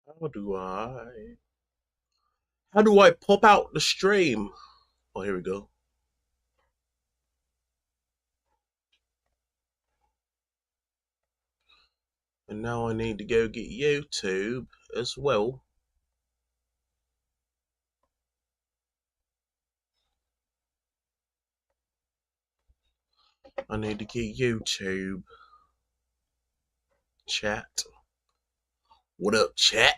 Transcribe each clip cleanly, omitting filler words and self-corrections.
How do I? How do I pop out the stream? Oh, here we go. And now I need to go get YouTube as well. I need to get YouTube. Chat. What up, chat?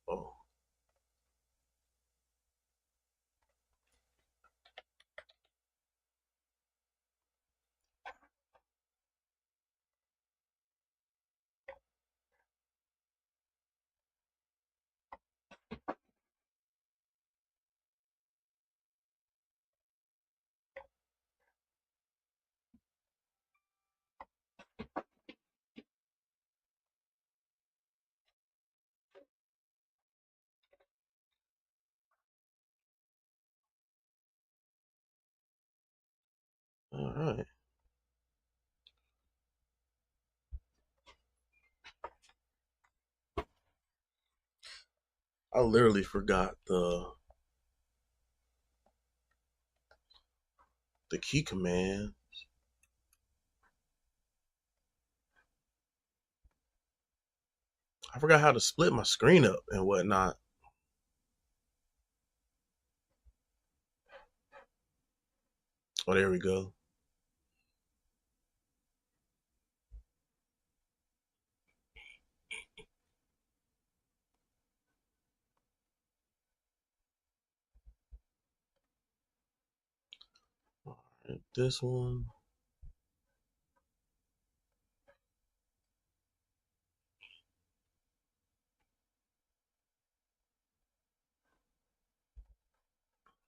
Oh. All right. I literally forgot the key command. I forgot how to split my screen up and whatnot. Oh, there we go. All right, this one.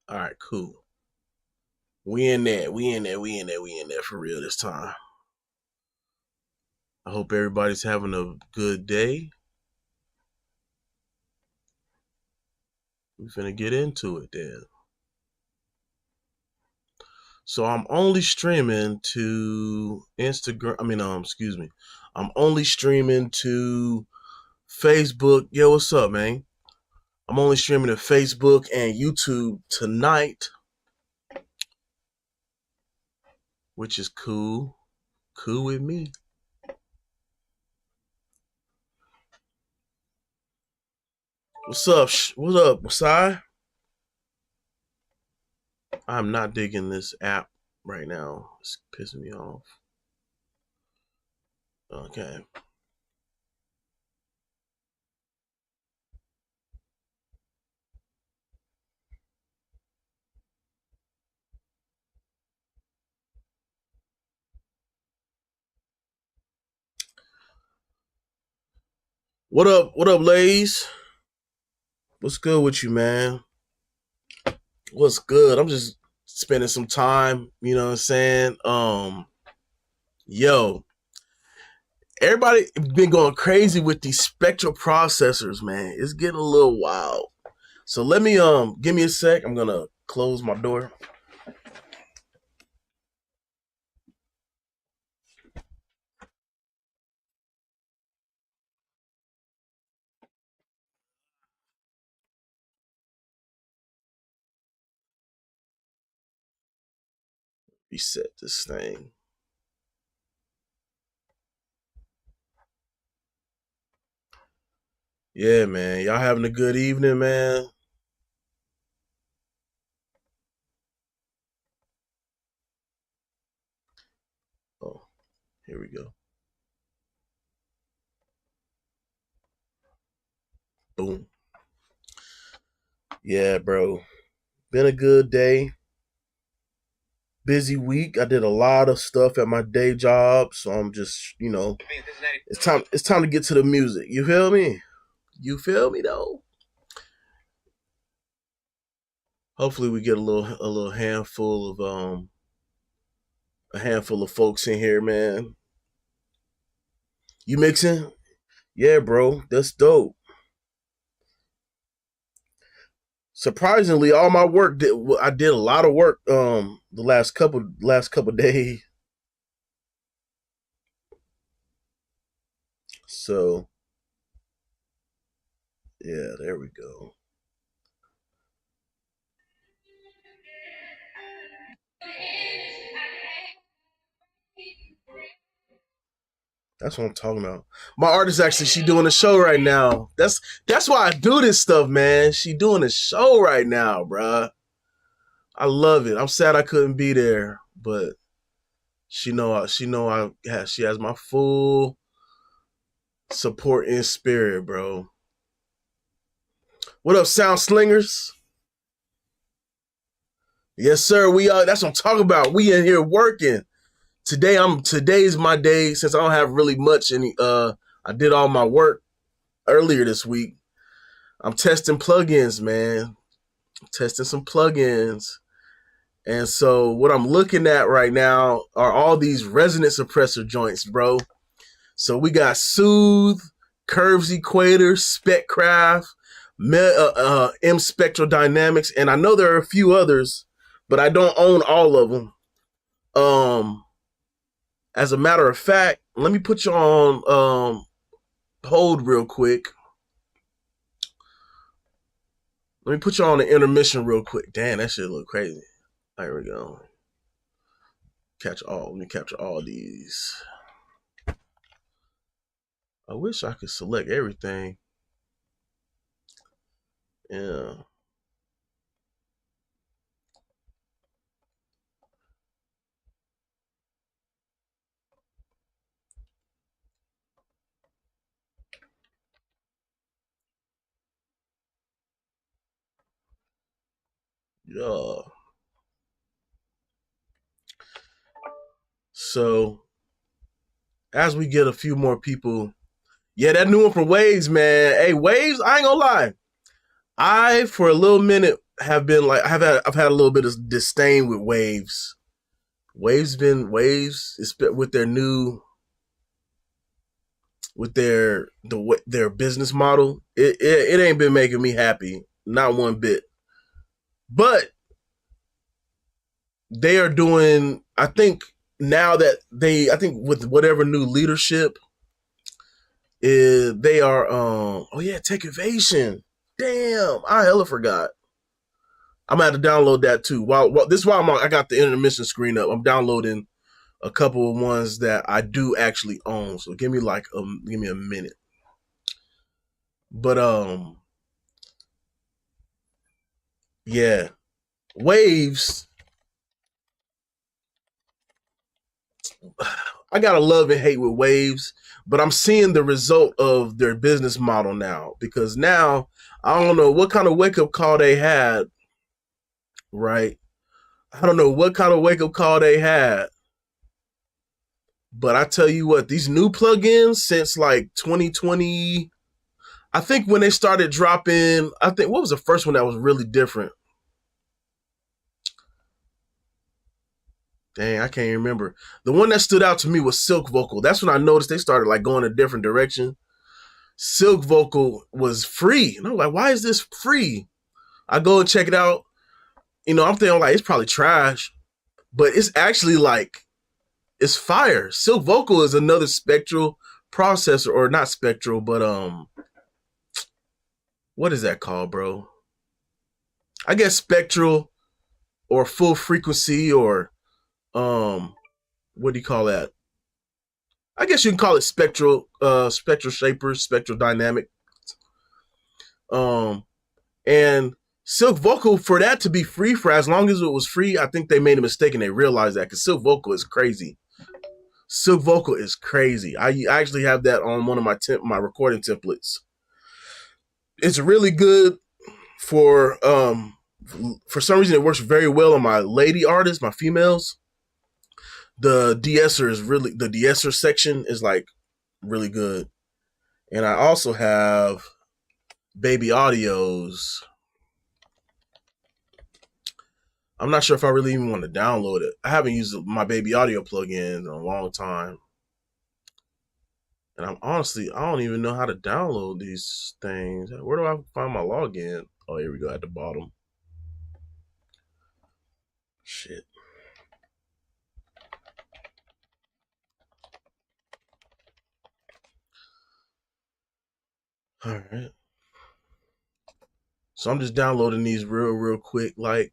All right, cool. We in there for real this time. I hope everybody's having a good day. We're finna get into it then. So I'm only streaming to Instagram. Excuse me. I'm only streaming to Facebook. Yo, what's up, man? I'm only streaming to Facebook and YouTube tonight, which is cool. Cool with me. What's up? What's up, Masai? I'm not digging this app right now. It's pissing me off. Okay. What up? What up, ladies? What's good with you, man? What's good? I'm just spending some time, you know what I'm saying? Yo, everybody been going crazy with these spectral processors, man. It's getting a little wild. So let me give me a sec. I'm gonna close my door. Reset this thing. Yeah, man. Y'all having a good evening, man? Oh, here we go. Boom. Yeah, bro. Been a good day. Busy week. I did a lot of stuff at my day job, so I'm just, it's time to get to the music. You feel me? You feel me though? Hopefully we get a little handful of folks in here, man. You mixing? Yeah, bro. That's dope. Surprisingly, all my work I did a lot of work the last couple days. So Yeah, there we go. That's what I'm talking about. My artist actually, she doing a show right now. That's why I do this stuff, man. She doing a show right now, bruh. I love it. I'm sad I couldn't be there, but she has my full support and spirit, bro. What up, Sound Slingers? Yes, sir. We that's what I'm talking about. We in here working. Today's my day since I don't have really much I did all my work earlier this week. I'm testing plugins, man. Testing some plugins. And so what I'm looking at right now are all these resonance suppressor joints, bro. So we got Soothe, Curves Equator, Speccraft, M Spectral Dynamics, and I know there are a few others, but I don't own all of them. As a matter of fact, let me put you on hold real quick. Let me put you on the intermission real quick. Damn, that shit look crazy. There we go. Let me capture all these. I wish I could select everything. Yeah. Yeah. So as we get a few more people, yeah, that new one from Waves, man. Hey, Waves, I ain't gonna lie. I for a little minute have been like I've had a little bit of disdain with Waves. Waves with their new with their business model. It ain't been making me happy, not one bit. But they are doing. I think now that I think with whatever new leadership is, they are. Oh yeah, Tech Evasion. Damn, I hella forgot. I'm gonna have to download that too. This is why I got the intermission screen up. I'm downloading a couple of ones that I do actually own. So give me a minute. But yeah, Waves. I gotta love and hate with Waves, but I'm seeing the result of their business model now because now I don't know what kind of wake up call they had, right? I don't know what kind of wake up call they had, but I tell you what, these new plugins since like 2020, I think when they started dropping, I think what was the first one that was really different? Dang, I can't remember. The one that stood out to me was Silk Vocal. That's when I noticed they started like going a different direction. Silk Vocal was free. And I'm like, why is this free? I go and check it out. I'm thinking like it's probably trash, but it's actually like it's fire. Silk Vocal is another spectral processor, or not spectral, but what is that called, bro? I guess spectral or full frequency or what do you call that? I guess you can call it spectral shapers, spectral dynamic. And Silk Vocal, for that to be free for as long as it was free, I think they made a mistake and they realized that because Silk Vocal is crazy. Silk Vocal is crazy. I actually have that on one of my recording templates. It's really good for some reason it works very well on my lady artists, my females. The de-esser section is like really good. And I also have Baby Audios. I'm not sure if I really even want to download it. I haven't used my Baby Audio plugin in a long time. And I don't even know how to download these things. Where do I find my login? Oh, here we go at the bottom. Shit. All right. So I'm just downloading these real quick, like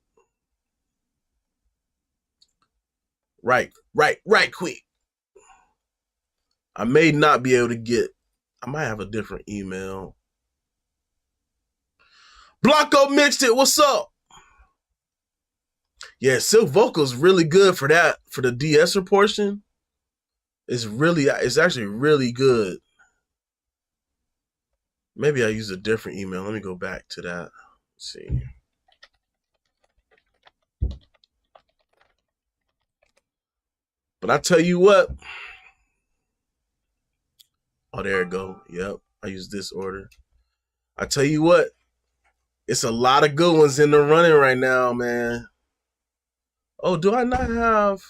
right quick. I may not be able to get, I might have a different email. Blanco mixed it, what's up? Yeah, Silk Vocals really good for that, for the de-esser portion. It's actually really good. Maybe I use a different email. Let me go back to that. Let's see. But I tell you what. Oh, there it go. Yep. I use this order. I tell you what. It's a lot of good ones in the running right now, man. Oh, do I not have...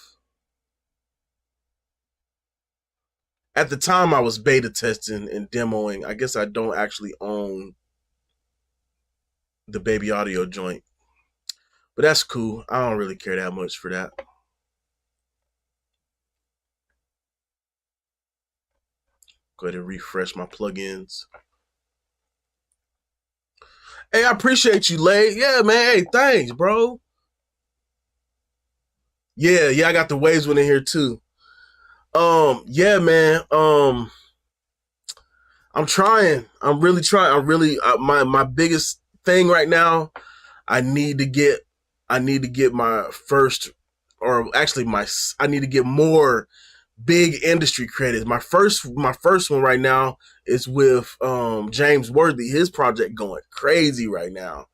At the time I was beta testing and demoing, I guess I don't actually own the Baby Audio joint. But that's cool. I don't really care that much for that. Go ahead and refresh my plugins. Hey, I appreciate you, Lay. Yeah, man. Hey, thanks, bro. Yeah, I got the Waves one in here too. Yeah, man. I'm trying. I'm really trying. My biggest thing right now, I need to get my first, or actually I need to get more big industry credits. My first one right now is with James Worthy. His project going crazy right now.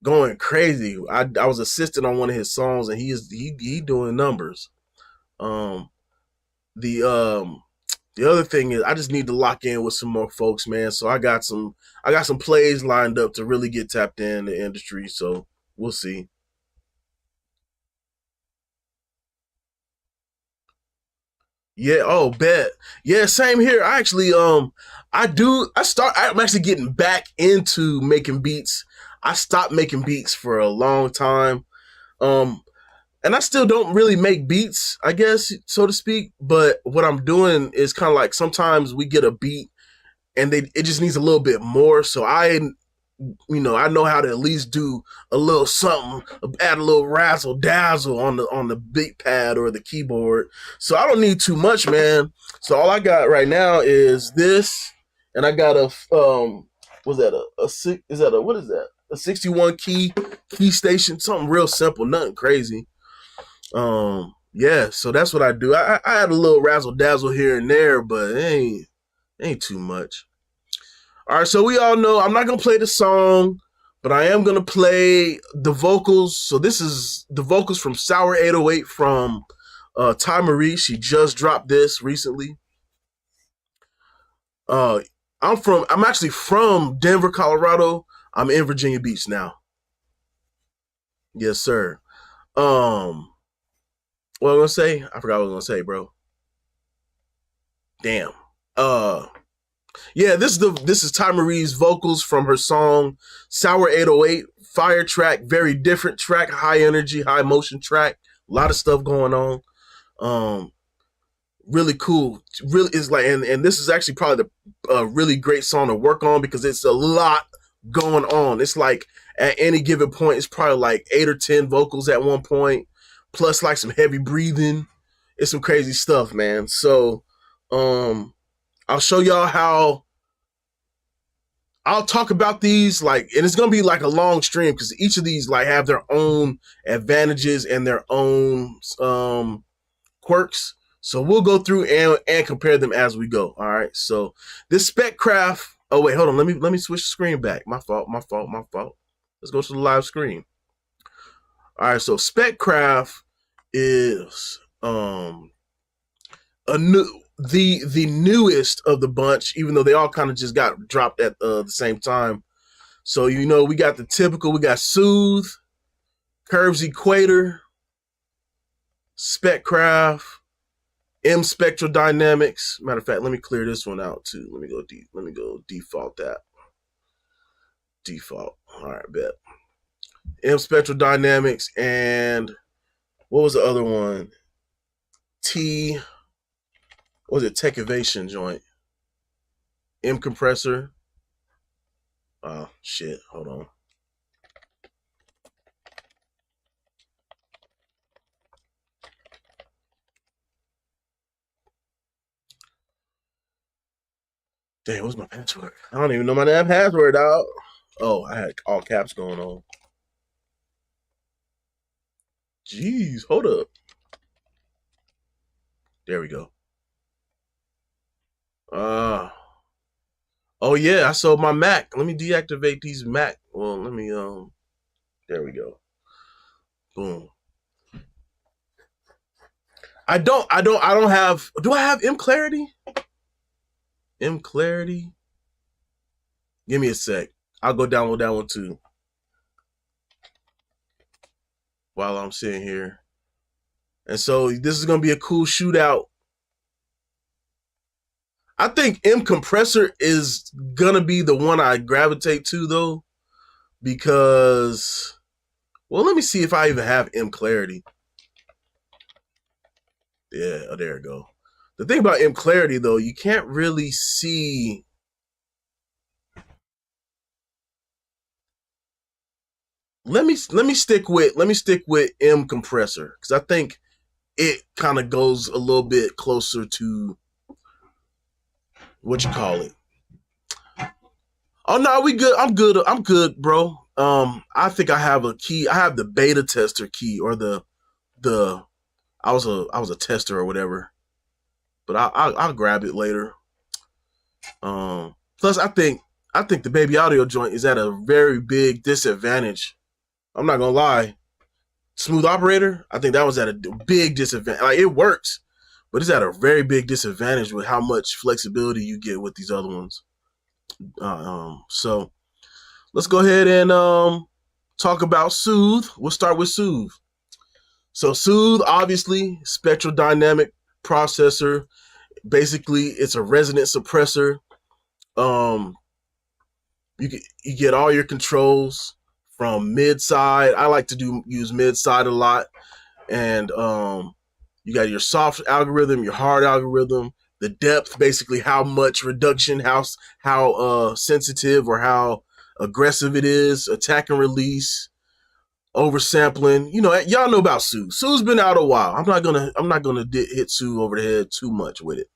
Going crazy. I was assistant on one of his songs, and he doing numbers. The other thing is I just need to lock in with some more folks, man. So I got some plays lined up to really get tapped in the industry. So we'll see. Yeah, oh bet. Yeah, same here. I actually I'm actually getting back into making beats. I stopped making beats for a long time. And I still don't really make beats, I guess, so to speak. But what I'm doing is kind of like sometimes we get a beat and it just needs a little bit more. So I know how to at least do a little something, add a little razzle dazzle on the beat pad or the keyboard. So I don't need too much, man. So all I got right now is this, and I got a what is that? A 61 key station, something real simple, nothing crazy. Yeah, so that's what I do. I had a little razzle dazzle here and there, but it ain't too much. All right, so we all know I'm not gonna play the song, but I am gonna play the vocals. So this is the vocals from Sour 808 from Ty Marie. She just dropped this recently. I'm actually from Denver, Colorado. I'm in Virginia Beach now. Yes, sir. What was I gonna say? I forgot what I was gonna say, bro. Damn. Yeah, this is Ty Marie's vocals from her song Sour 808. Fire track, very different track, high energy, high motion track. A lot of stuff going on. Really cool. Really is like, and this is actually probably the really great song to work on because it's a lot going on. It's like at any given point, it's probably like 8 or 10 vocals at one point, plus like some heavy breathing. It's some crazy stuff, man. So, I'll show y'all how. I'll talk about these and it's gonna be like a long stream because each of these like have their own advantages and their own quirks. So we'll go through and compare them as we go. All right. So this Speccraft. Oh wait, hold on. Let me switch the screen back. My fault. Let's go to the live screen. All right. So Speccraft is the newest of the bunch, even though they all kind of just got dropped at the same time. So we got the typical. We got Soothe, Curves Equator, Speccraft, M Spectral Dynamics. Matter of fact, let me clear this one out too. Let me go default that. Default. All right, bet. M Spectral Dynamics, and what was the other one? Was it Techivation joint? M Compressor. Oh shit, hold on. Damn, what's my password? I don't even know my damn password, dog. Oh, I had all caps going on. Jeez, hold up. There we go. Oh yeah, I sold my Mac. Let me deactivate these Mac. Well, let me there we go. Boom. I don't have, do I have M Clarity? M Clarity? Give me a sec. I'll go download that one too. While I'm sitting here. And so this is gonna be a cool shootout. I think M Compressor is gonna be the one I gravitate to though, because, well, let me see if I even have M Clarity. Yeah, oh, there we go. The thing about M Clarity though, you can't really see. Let me stick with M Compressor, because I think it kind of goes a little bit closer to what you call it. Oh no, we good. I'm good. I'm good, bro. I think I have a key. I have the beta tester key, or the I was a tester or whatever, but I'll grab it later. Plus I think the baby audio joint is at a very big disadvantage. I'm not gonna lie. Smooth operator, I think that was at a big disadvantage. Like, it works, but it's at a very big disadvantage with how much flexibility you get with these other ones. So let's go ahead and talk about Soothe. We'll start with Soothe. So Soothe, obviously, spectral dynamic processor. Basically, it's a resonant suppressor. You get all your controls from mid side. I like to use mid side a lot, and you got your soft algorithm, your hard algorithm, the depth, basically how much reduction, how sensitive or how aggressive it is, attack and release, oversampling. You know, y'all know about Sue. Sue's been out a while. I'm not gonna hit Sue over the head too much with it.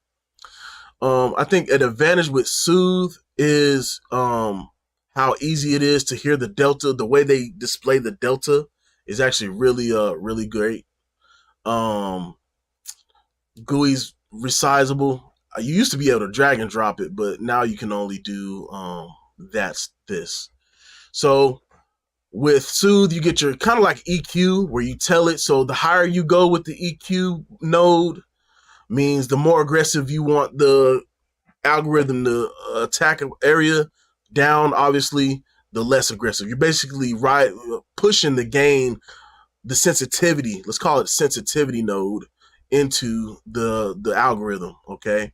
I think an advantage with Soothe is how easy it is to hear the delta. The way they display the delta is actually really great. GUI's resizable. You used to be able to drag and drop it, but now you can only do that's this. So with Soothe, you get your kind of like EQ, where you tell it. So the higher you go with the EQ node means the more aggressive you want the algorithm to attack an area. Down, obviously, the less aggressive. You're basically pushing the gain, the sensitivity, let's call it sensitivity node, into the algorithm. Okay.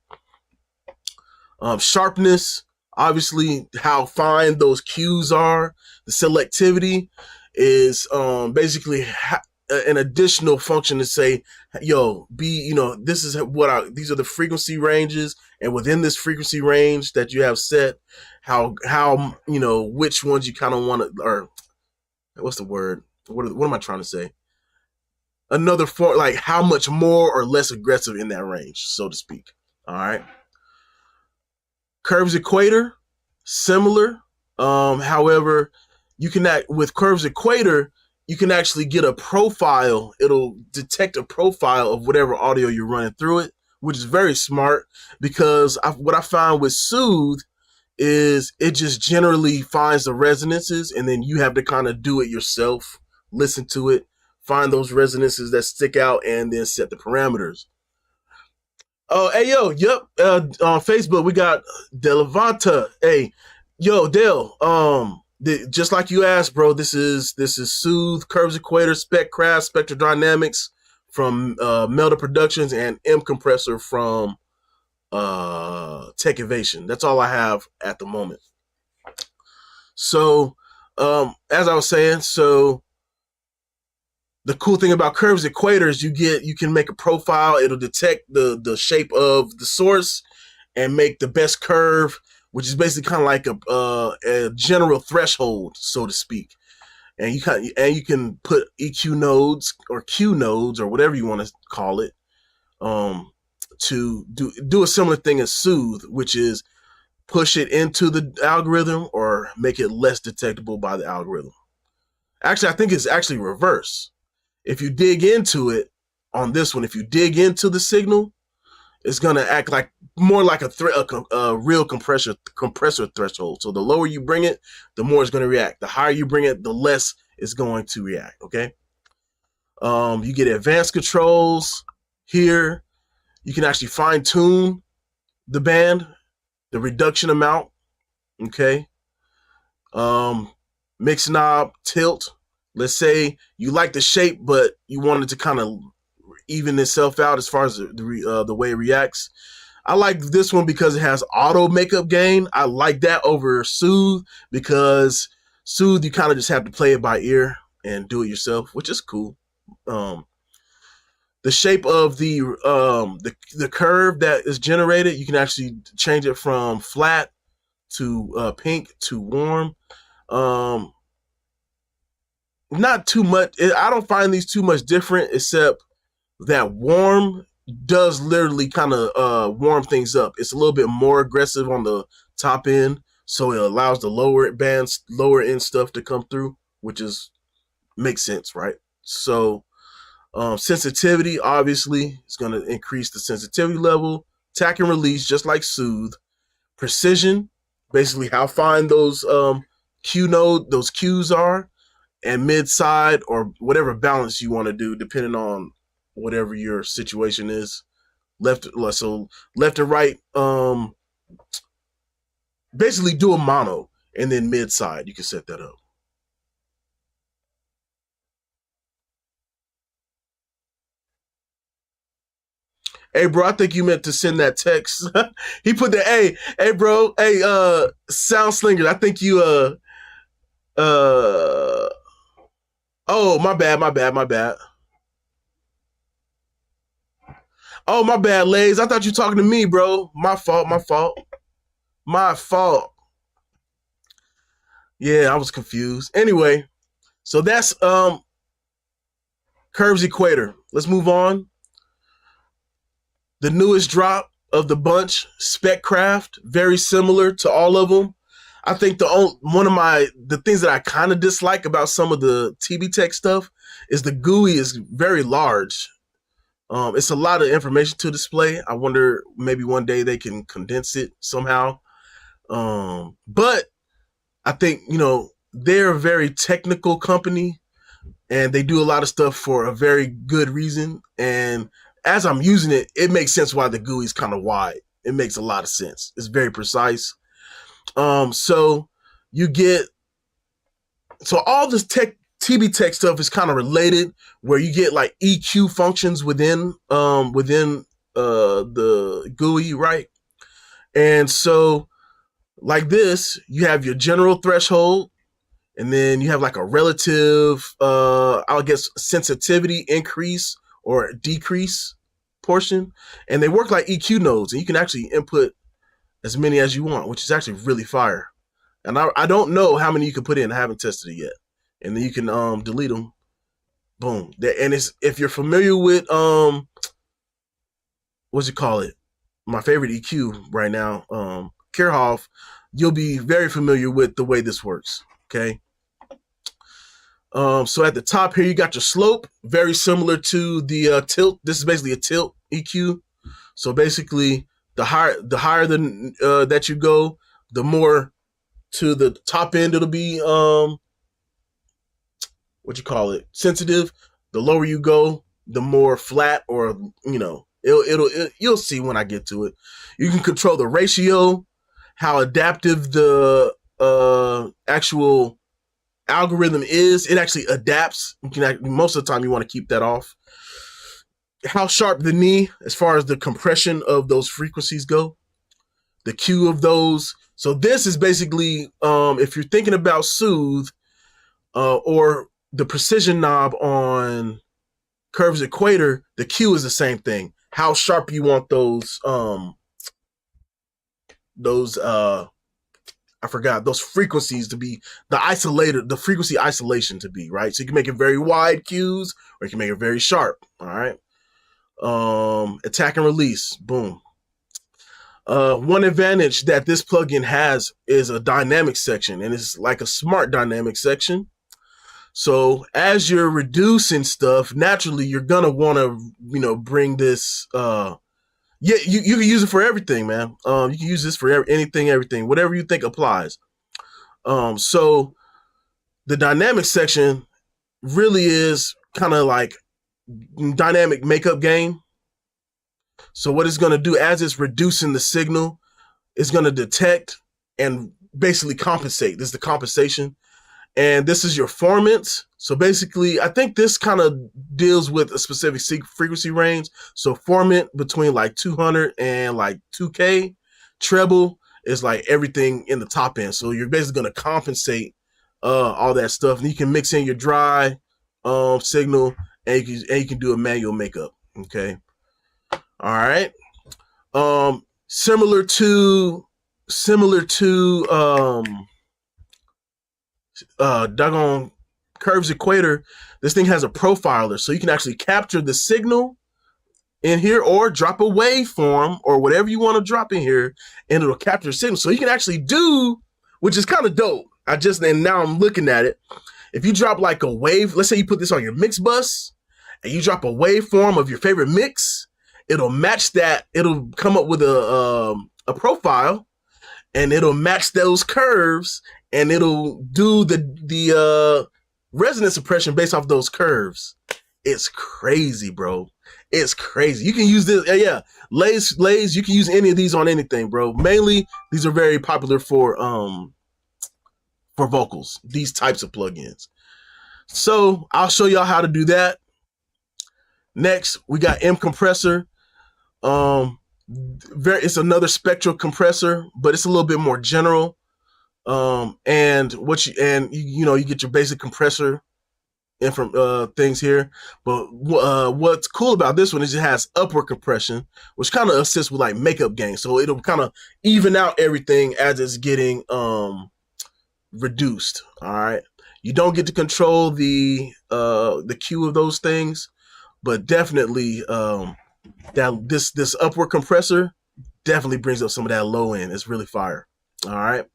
Sharpness, obviously, how fine those cues are. The selectivity is basically an additional function to say, yo, these are the frequency ranges, and within this frequency range that you have set, how which ones you kind of want to, or what's the word? What am I trying to say? Another form, like how much more or less aggressive in that range, so to speak. All right. Curves equator, similar. However, you can with Curves equator, you can actually get a profile. It'll detect a profile of whatever audio you're running through it, which is very smart, because what I found with Soothe is it just generally finds the resonances, and then you have to kind of do it yourself, listen to it, find those resonances that stick out, and then set the parameters. Oh, hey, yo, yep. On Facebook, we got Delevanta. Hey, yo, Del. Just like you asked, bro. This is Soothe, Curves Equator, Spectcraft, Spectral Dynamics from Melda Productions, and M Compressor from Tech Innovation. That's all I have at the moment. So, as I was saying, so the cool thing about Curves Equator is you can make a profile. It'll detect the shape of the source and make the best curve, which is basically kind of like a general threshold, so to speak. And you can put EQ nodes or Q nodes or whatever you want to call it, to do a similar thing as Soothe, which is push it into the algorithm or make it less detectable by the algorithm. Actually, I think it's actually reverse. If you dig into it on this one, if you dig into the signal, it's going to act like more like a real compressor threshold. So the lower you bring it, the more it's going to react. The higher you bring it, the less it's going to react. Okay. You get advanced controls here. You can actually fine tune the band, the reduction amount. Okay. Mix knob, tilt. Let's say you like the shape, but you wanted to kind of even itself out as far as the way it reacts. I like this one because it has auto makeup gain. I like that over Soothe, because Soothe you kind of just have to play it by ear and do it yourself, which is cool. The shape of the curve that is generated, you can actually change it from flat to pink to warm. Not too much. I don't find these too much different, except that warm does literally kind of warm things up. It's a little bit more aggressive on the top end, so it allows the lower end stuff to come through, which makes sense, right? So sensitivity, obviously, is going to increase the sensitivity level. Tack and release, just like Soothe. Precision, basically how fine those cues are, and mid-side, or whatever balance you want to do, depending on whatever your situation is. Left and right, basically do a mono, and then mid-side, you can set that up. Hey, bro, I think you meant to send that text. He put that, hey, bro, Sound Slinger, I think you, oh, my bad. Oh, my bad, Lays. I thought you were talking to me, bro. My fault. Yeah, I was confused. Anyway, so that's Curves Equator. Let's move on. The newest drop of the bunch, Speccraft, very similar to all of them. I think the things that I kind of dislike about some of the TB Tech stuff is the GUI is very large. It's a lot of information to display. I wonder maybe one day they can condense it somehow. But I think, they're a very technical company, and they do a lot of stuff for a very good reason. And as I'm using it, it makes sense why the GUI is kind of wide. It makes a lot of sense. It's very precise. So all this TB Tech stuff is kind of related, where you get like EQ functions within the GUI, right? And so like this, you have your general threshold, and then you have like a relative, I guess, sensitivity increase or decrease portion, and they work like EQ nodes, and you can actually input as many as you want, which is actually really fire. And I don't know how many you can put in. I haven't tested it yet. And then you can delete them. Boom. And if you're familiar with what's it call it? My favorite EQ right now, Kirchhoff, you'll be very familiar with the way this works. Okay. So at the top here, you got your slope, very similar to the tilt. This is basically a tilt EQ. So basically, the higher that you go, the more to the top end it'll be sensitive. The lower you go, the more flat, or you'll see when I get to it. You can control the ratio, how adaptive the actual algorithm is. It actually adapts. Most of the time you want to keep that off. How sharp the knee, as far as the compression of those frequencies go, the Q of those. So this is basically, if you're thinking about Soothe, or the precision knob on Curves Equator, the Q is the same thing. How sharp you want those frequencies to be, the frequency isolation to be, right? So you can make it very wide Qs, or you can make it very sharp. All right. Attack and release. Boom. One advantage that this plugin has is a dynamic section, and it's like a smart dynamic section. So as you're reducing stuff, naturally you're gonna want to, bring this. Yeah, you can use it for everything, man. You can use this for anything, everything, whatever you think applies. So the dynamic section really is kind of like dynamic makeup gain. So what it's going to do as it's reducing the signal, it's going to detect and basically compensate. This is the compensation. And this is your formant. So basically, I think this kind of deals with a specific frequency range. So formant between like 200 and like 2K. Treble is like everything in the top end. So you're basically going to compensate all that stuff. And you can mix in your dry signal, and you can do a manual makeup. Okay. All right. Similar to doggone Curves Equator, this thing has a profiler, so you can actually capture the signal in here or drop a waveform or whatever you want to drop in here, and it'll capture the signal. So you can actually do, which is kind of dope. And now I'm looking at it. If you drop like a wave, let's say you put this on your mix bus and you drop a waveform of your favorite mix, it'll match that. It'll come up with a profile, and it'll match those curves, and it'll do the resonance suppression based off those curves. It's crazy, bro. It's crazy. You can use this. Yeah, Lays. You can use any of these on anything, bro. Mainly, these are very popular for vocals. These types of plugins. So I'll show y'all how to do that. Next, we got M Compressor. It's another spectral compressor, but it's a little bit more general. And you get your basic compressor things here. But what's cool about this one is it has upward compression, which kind of assists with like makeup gain. So it'll kind of even out everything as it's getting reduced. All right. You don't get to control the Q of those things, but definitely that this upward compressor definitely brings up some of that low end. It's really fire. All right.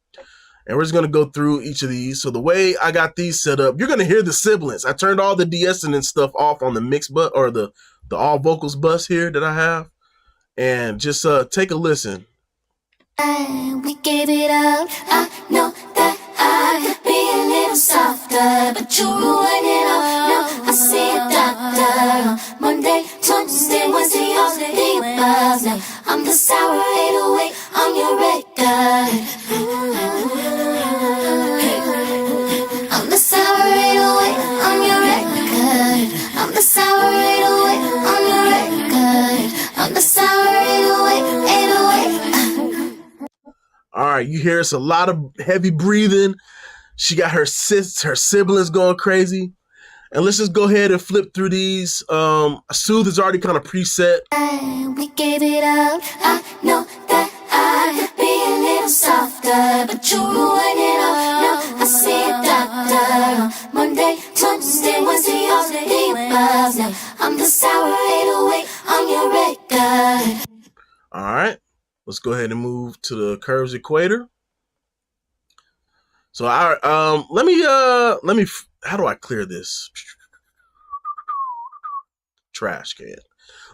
And we're just going to go through each of these. So the way I got these set up, you're going to hear the sibilance. I turned all the de-essing and stuff off on the mix bus, or the all vocals bus here that I have. And just take a listen. We gave it up. I know that I could be a little softer, but you ruined it all. Now I see a doctor. Monday, Tuesday, Wednesday, all the above. Now I'm the sour 808 on your record. I'm the sour 808 on your record. I'm the sour 808 on your record. I'm the sour 808, 808. All right, you hear it's a lot of heavy breathing. She got her siblings going crazy. And let's just go ahead and flip through these. Soothe is already kind of preset. We gave it up. I know that I could be a little softer, but you ruined it all. Now I see a doctor. Monday, Tuesday, Wednesday, all the above. Now I'm the sour 808 on your record. All right. Let's go ahead and move to the Curves Equator. So let me how do I clear this trash can?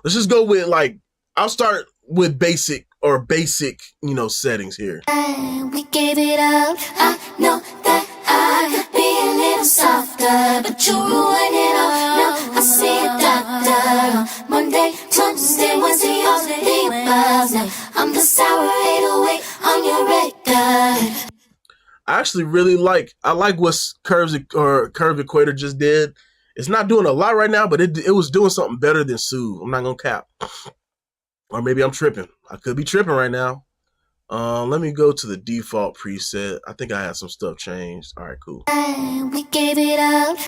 Let's just go with I'll start with basic settings here. We gave it up. I know that I could be a little softer, but you ruined it all. Now I see a doctor. Monday, Tuesday, Wednesday, all the above. Now I'm the sour 808 on your record. I actually really like what Curves Equator just did. It's not doing a lot right now, but it was doing something better than Soothe. I'm not gonna cap. Or maybe I'm tripping. I could be tripping right now. Let me go to the default preset. I think I had some stuff changed. All right, cool. We gave it up.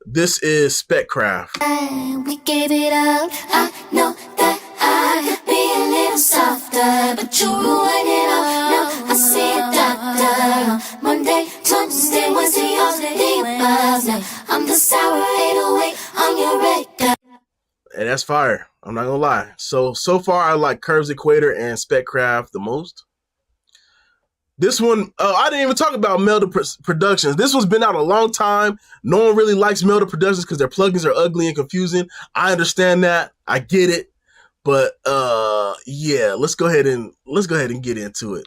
This is Speccraft. We gave it up. I know that I could be a little softer, but you ruined it all. Now I see a doctor. Monday, Tuesday, Wednesday, all the above. Now I'm the sour 808 on your record. And that's fire. I'm not gonna lie. So far I like Curves Equator and Speccraft the most. This one, I didn't even talk about Melda Productions. This one's been out a long time. No one really likes Melda Productions because their plugins are ugly and confusing. I understand that. I get it. But yeah, let's go ahead and get into it.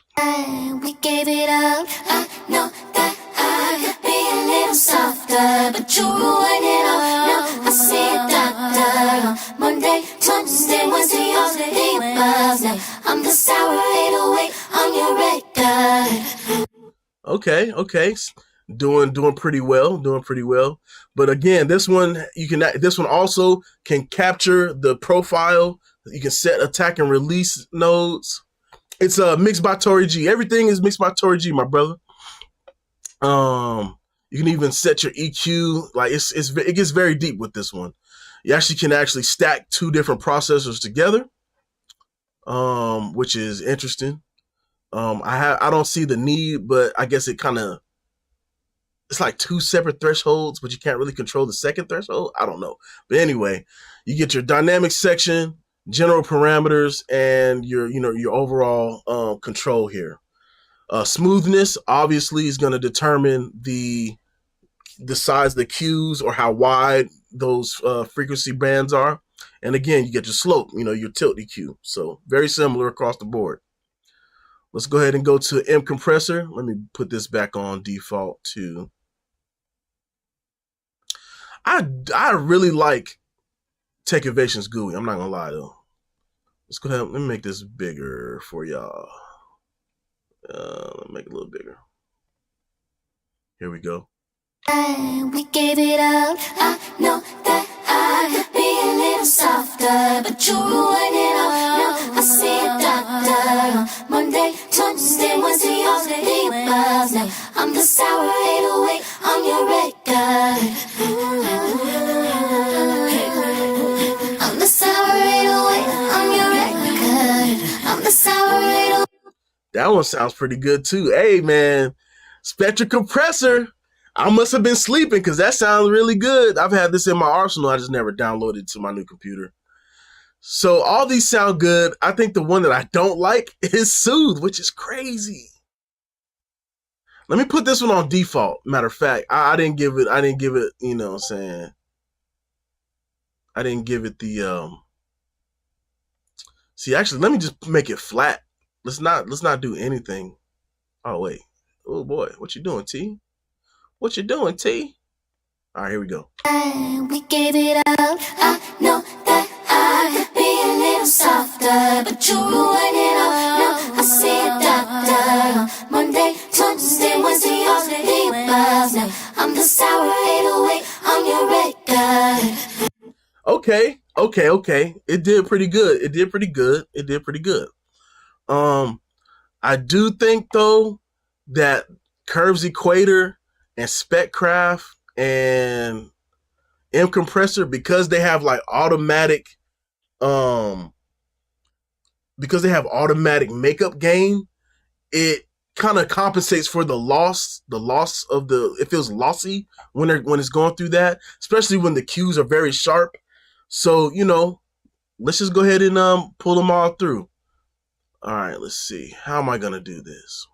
We gave it up. I know that I could be a little softer, but you ruined it all. Now I see a doctor on Monday, Tuesday, Wednesday, all the debuffs. Now I'm the sour 808 on your record. Okay, doing pretty well. But again, this one also can capture the profile. You can set attack and release nodes. It's mixed by Tori G. Everything is mixed by Tori G, my brother. You can even set your EQ. Like it gets very deep with this one. You can stack two different processors together, which is interesting. I don't see the need, but I guess it's like two separate thresholds, but you can't really control the second threshold. I don't know, but anyway, you get your dynamic section, general parameters, and your overall control here. Smoothness obviously is going to determine the size of the cues or how wide those frequency bands are. And again, you get your slope, your tilt EQ. So very similar across the board. Let's go ahead and go to M compressor. Let me put this back on default too. I really like Tech Innovations GUI. I'm not gonna lie though. Let's go ahead. Let me make this bigger for y'all. Let me make it a little bigger. Here we go. We gave it up. I know that I could be a little softer, but you ruined it all. Now I see a doctor on Monday, Tuesday, Wednesday, all the debuffs. Now I'm the sour 808 on your record. I'm the sour 808 on your record. I'm the sour 808. That one sounds pretty good too. Hey man, Spectra Compressor. I must have been sleeping because that sounds really good. I've had this in my arsenal. I just never downloaded it to my new computer. So all these sound good. I think the one that I don't like is Soothe, which is crazy. Let me put this one on default. Matter of fact, I didn't give it, you know what I'm saying? I didn't give it the see, actually, let me just make it flat. Let's not do anything. Oh wait. Oh boy, what you doing, T? What you doing, T? All right, here we go. We gave it up. I know that I could be a little softer, but you ruined it all. Now I see a doctor on Monday, Tuesday, Wednesday, all the debuffs. Now I'm the sour 808 on your record. Okay. It did pretty good. I do think though that Curves Equator and Speccraft and M compressor, because they have like automatic makeup gain, it kind of compensates for the loss of it feels lossy when it's going through that, especially when the cues are very sharp. So let's just go ahead and pull them all through. All right, let's see, how am I gonna do this?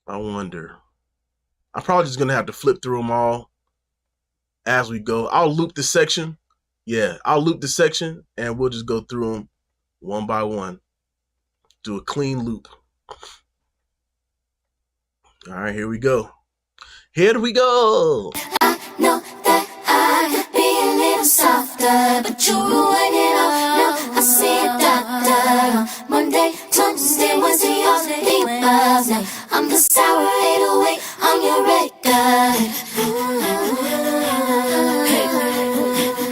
I wonder. I'm probably just gonna have to flip through them all as we go. I'll loop the section. Yeah, I'll loop the section and we'll just go through them one by one. Do a clean loop. All right, here we go. I know that I could be a little softer, but you ruined it all. Now I see a doctor on Monday, Tuesday, Wednesday, all the debuffs. Now I'm the sour 808 on your record.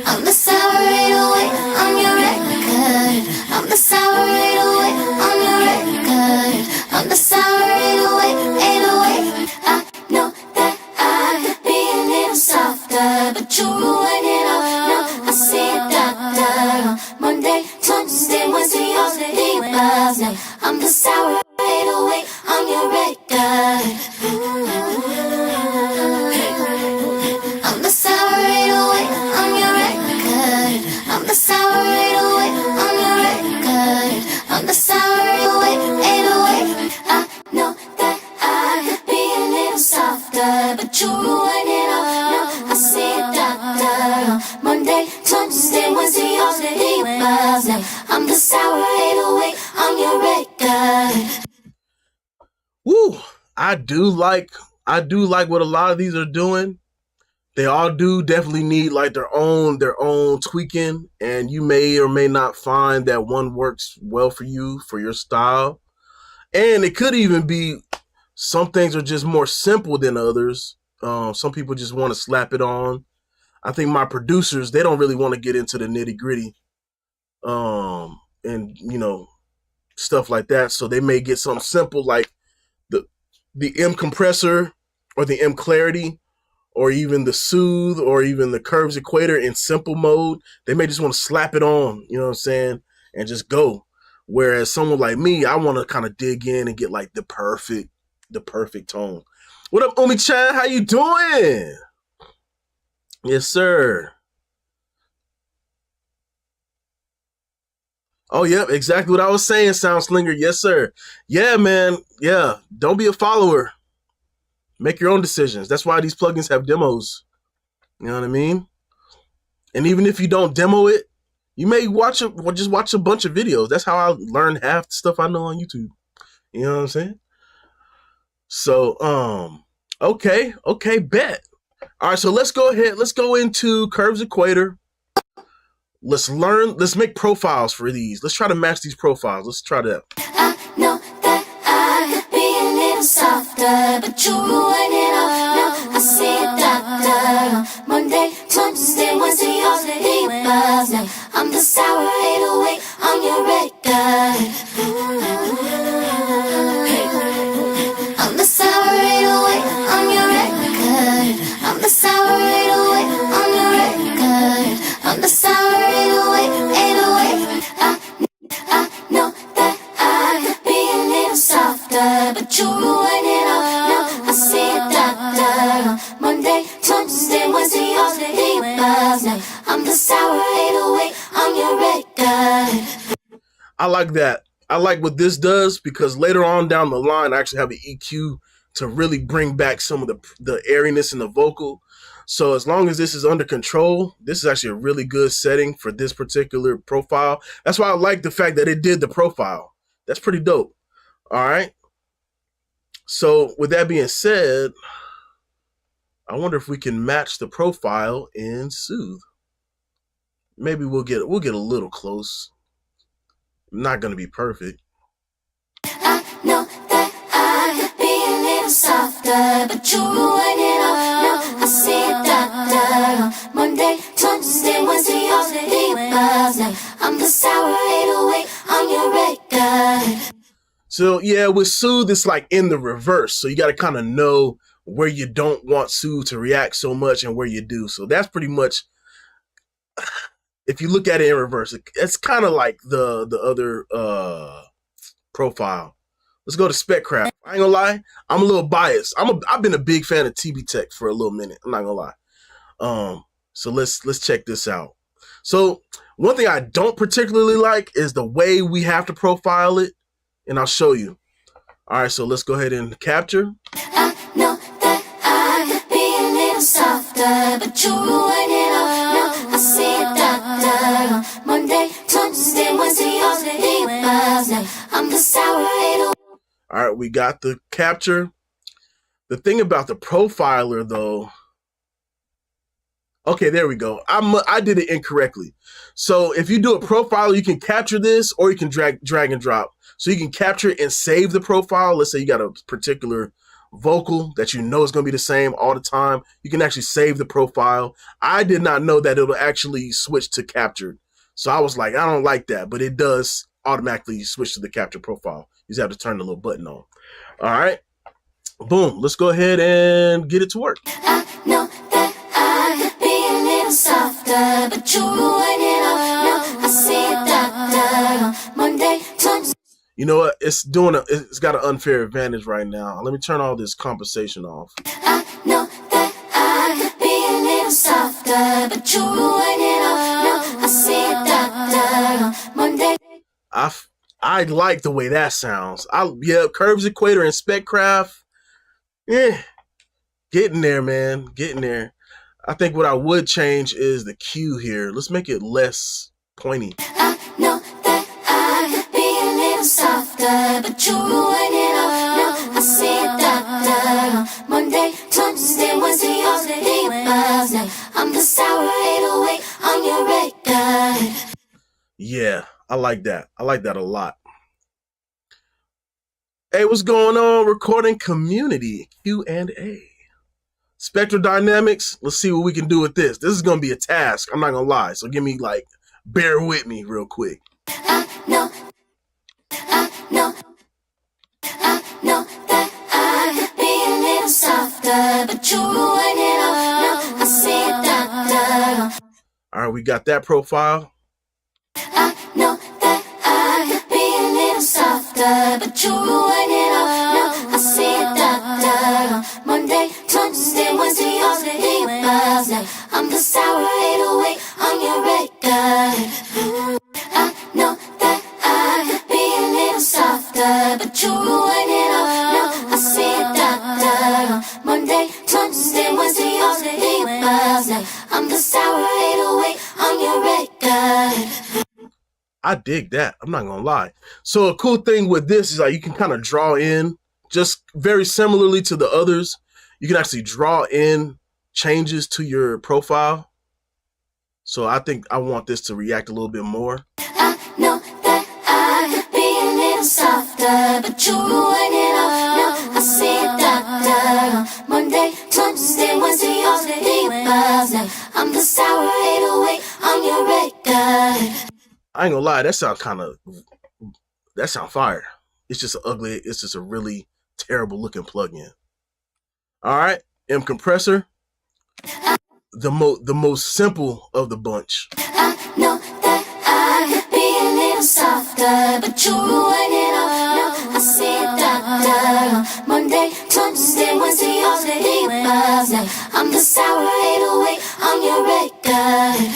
I'm the sour 808 on your record. I'm the sour 808 on your record. I'm the sour 808, 808. I know that I could be a little softer, but you ruined it all. Now I see a doctor on Monday, Tuesday, Wednesday, all the debuffs. Now I'm the sour 808 on your record. I'm the sour 808. I'm the sour 808. I know that I could be a little softer, but you ruin it all. No, I see a doctor on Monday, Tuesday, Wednesday, all the emails. Now I'm the sour 808 on your record. Woo! I do like what a lot of these are doing. They all do definitely need like their own tweaking, and you may or may not find that one works well for you for your style. And it could even be some things are just more simple than others. Some people just want to slap it on. I think my producers, they don't really want to get into the nitty gritty, and stuff like that. So they may get something simple like the M compressor or the M clarity or even the soothe or even the curves equator in simple mode. They may just want to slap it on, you know what I'm saying, and just go. Whereas someone like me, I want to kind of dig in and get like the perfect tone. What up, Omi Chan? How you doing? Yes, sir. Oh, yep, exactly what I was saying, Sound Slinger. Yes, sir. Yeah, man. Yeah, don't be a follower. Make your own decisions. That's why these plugins have demos. You know what I mean? And even if you don't demo it, you may just watch a bunch of videos. That's how I learned half the stuff I know on YouTube. You know what I'm saying? So, okay, bet. All right, so let's go ahead. Let's go into Curves Equator. Let's make profiles for these. Let's try to match these profiles. Let's try that. I know that I could be a little softer, but you ruin it all. No, I see a doctor on Monday, Tuesday, Wednesday, all the emails. Now I'm the sour 808 on your record. I'm the sour 808 on your record. I'm the sour 808 on your record. I'm the sour 808, 808. I know that I could be a little softer, but you ruin it all. No, I see a doctor on Monday, Tuesday, Wednesday, all the emails. Now I'm the sour 808 on your record. I like that. I like what this does because later on down the line, I actually have an EQ to really bring back some of the airiness in the vocal. So as long as this is under control, this is actually a really good setting for this particular profile. That's why I like the fact that it did the profile. That's pretty dope. All right. So with that being said, I wonder if we can match the profile in Soothe. Maybe we'll get a little close. Not going to be perfect. I know that I could be a little softer, but you ruin it all. No, I see a doctor on Monday, Tuesday, Wednesday, all the emails. Now I'm the sour 808 on your record. So yeah, with Soothe, it's like in the reverse. So you got to kind of know where you don't want Soothe to react so much and where you do. So that's pretty much, if you look at it in reverse, it's kind of like the other profile. Let's go to Speccraft. I ain't gonna lie, I'm a little biased. I've been a big fan of TB Tech for a little minute. I'm not gonna lie. So let's check this out. So one thing I don't particularly like is the way we have to profile it, and I'll show you. All right, so let's go ahead and capture. I know that I could be a little softer, but you ruin it all. No, I see a doctor on Monday, Tuesday, Wednesday, all the emails. Now I'm the sour 808. All right, we got the capture. The thing about the profiler, though. Okay, there we go. I did it incorrectly. So if you do a profiler, you can capture this, or you can drag and drop. So you can capture it and save the profile. Let's say you got a particular vocal that you know is going to be the same all the time. You can actually save the profile. I did not know that it'll actually switch to captured. So I was like, I don't like that, but it does automatically switch to the capture profile. You just have to turn the little button on. All right. Boom. Let's go ahead and get it to work. I know that I could be a little softer, but you ruin it all. No, I see a doctor on Monday, Tuesday. You know what? It's got an unfair advantage right now. Let me turn all this compensation off. I know that I could be a little softer, but you ruin it all. No, I see a doctor on Monday. I like the way that sounds. Yeah, Curves Equator and Speccraft. Yeah, getting there, man. Getting there. I think what I would change is the Q here. Let's make it less pointy. I know that I could be a little softer, but you ruin it all. Now I see a doctor. Monday, Tuesday, Wednesday, all the debuffs. Now I'm the sour 808 on your record. Yeah, I like that. I like that a lot. Hey, what's going on, recording community? Q&A. Spectral Dynamics, let's see what we can do with this. This is going to be a task. I'm not going to lie. So bear with me real quick. I know that I could be a little softer, but you ruin it all. Now I see a doctor. All right, we got that profile. I know that I could be a little softer, but you ruin it all. Now I see a doctor. Monday, Tuesday, Wednesday, all the debuffs. Now I'm the sour 808 on your record. I know that I could be a little softer, but you ruin it all. Now I see a doctor. Monday, Tuesday, Wednesday, all the debuffs. Now I'm the sour 808 on your record. I dig that. I'm not going to lie. So a cool thing with this is you can kind of draw in, just very similarly to the others, you can actually draw in changes to your profile. So I think I want this to react a little bit more. I know that I could be a little softer, but you ruin it all. Now I see a doctor. Monday, Tuesday, Wednesday, all the debuffs. Now I'm the sour 808 on your record. I ain't gonna lie, that sound fire. It's just a really terrible looking plugin. All right, M Compressor, the most simple of the bunch. I know that I could be a little softer, but you ruin it all. Now I see a doctor. Monday, Tuesday, Wednesday, all the debuffs. Now I'm the sour 808 on your record.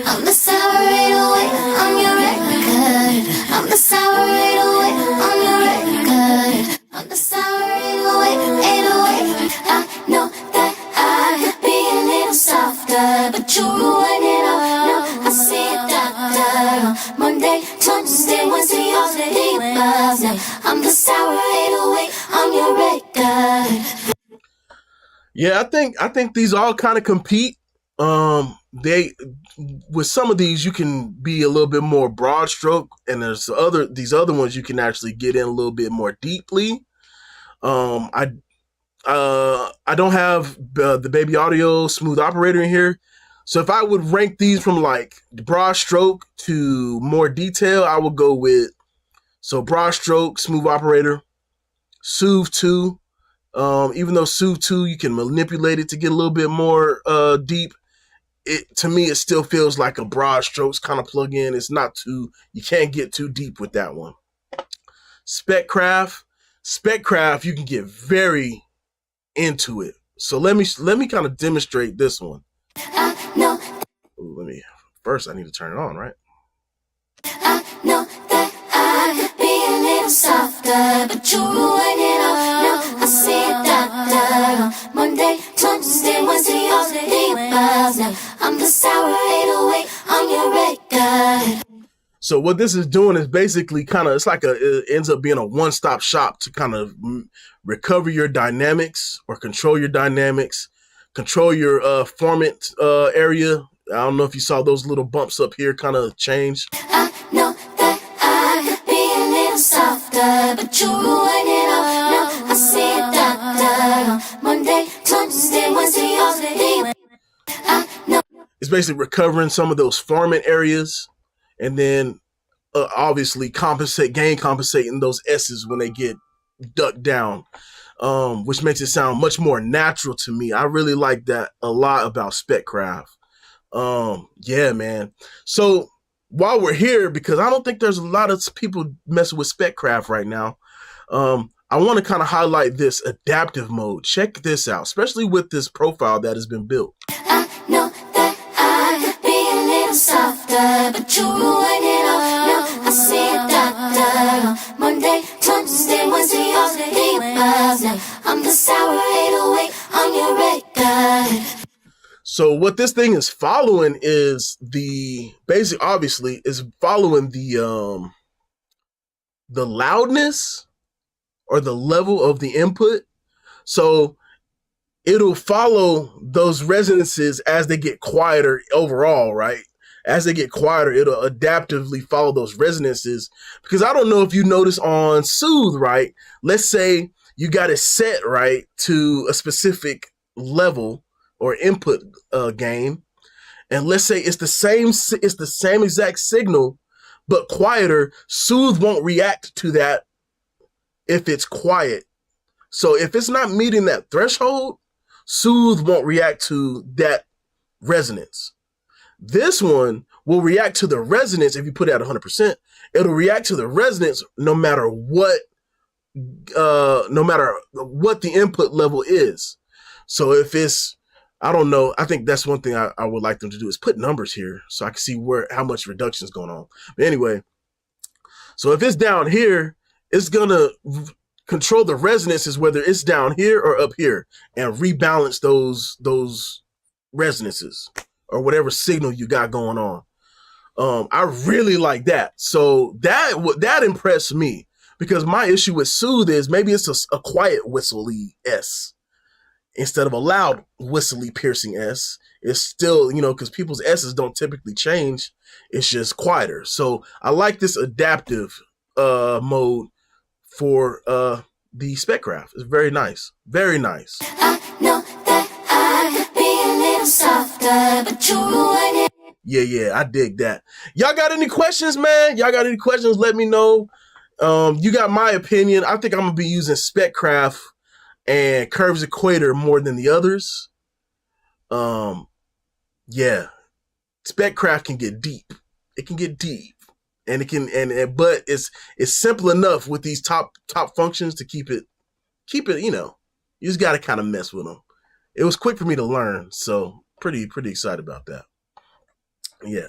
I'm the sour 808 on your record. I'm the sour 808 on your record. I'm the sour 808, 808. I know that I could be a little softer, but you ruin it all. Now I see a doctor. Monday, Tuesday, Wednesday, all the debuffs. Now I'm the sour 808 on your record. Yeah, I think these all kind of compete. With some of these you can be a little bit more broad stroke, and there's these other ones you can actually get in a little bit more deeply. I don't have the Baby Audio Smooth Operator in here, so if I would rank these from like broad stroke to more detail, I would go with broad stroke, Smooth Operator, Soothe 2. Even though Soothe 2 you can manipulate it to get a little bit more deep, to me it still feels like a broad strokes kind of plugin. It's not you can't get too deep with that one. Speccraft, you can get very into it. So let me kind of demonstrate this one. I know. First I need to turn it on, right? I know that I could be a little softer, but you ruin it all. Now I see a doctor. Monday, Tuesday, Wednesday, all the debuffs. Now I'm the sour 808 on your record. So what this is doing is basically it ends up being a one-stop shop to kind of recover your dynamics or control your dynamics, control your formant area. I don't know if you saw those little bumps up here kind of change. I know that I could be a little softer, but you ruin it all. Now I see a doctor. Monday, Tuesday, Wednesday, all the debuffs. I know. It's basically recovering some of those formant areas, and then obviously compensating those S's when they get ducked down, which makes it sound much more natural to me. I really like that a lot about Speccraft. Yeah, man. So while we're here, because I don't think there's a lot of people messing with Speccraft right now, I want to kind of highlight this adaptive mode. Check this out, especially with this profile that has been built. I know that I could be a little softer. softer, but you ruin it all. Now I see a doctor. Monday, Tuesday, Wednesday, all the above. Now I'm the sour 808 on your record. So what this thing is following is obviously is following the loudness or the level of the input. So it'll follow those resonances as they get quieter overall, right? As they get quieter, it'll adaptively follow those resonances. Because I don't know if you notice on Soothe, right? Let's say you got it set, right, to a specific level or input gain. And let's say it's the same exact signal, but quieter. Soothe won't react to that if it's quiet. So if it's not meeting that threshold, Soothe won't react to that resonance. This one will react to the resonance if you put it at 100%. It'll react to the resonance no matter what the input level is. So if it's, I don't know, I think that's one thing I would like them to do is put numbers here so I can see how much reduction is going on. But anyway, so if it's down here, it's gonna control the resonances, whether it's down here or up here, and rebalance those resonances or whatever signal you got going on. I really like that. So that impressed me, because my issue with Soothe is maybe it's a quiet whistly S instead of a loud whistly piercing S. It's still, because people's S's don't typically change. It's just quieter. So I like this adaptive mode for the Speccraft. It's very nice. Very nice. I know that I could be a little softer, but you ruin it. Yeah, I dig that. Y'all got any questions, man? Y'all got any questions? Let me know. You got my opinion. I think I'm gonna be using Speccraft and Curves Equator more than the others. Yeah, Speccraft can get deep. It can get deep, and it can, but it's simple enough with these top functions to keep it. You just got to kind of mess with them. It was quick for me to learn, so pretty excited about that. Yeah.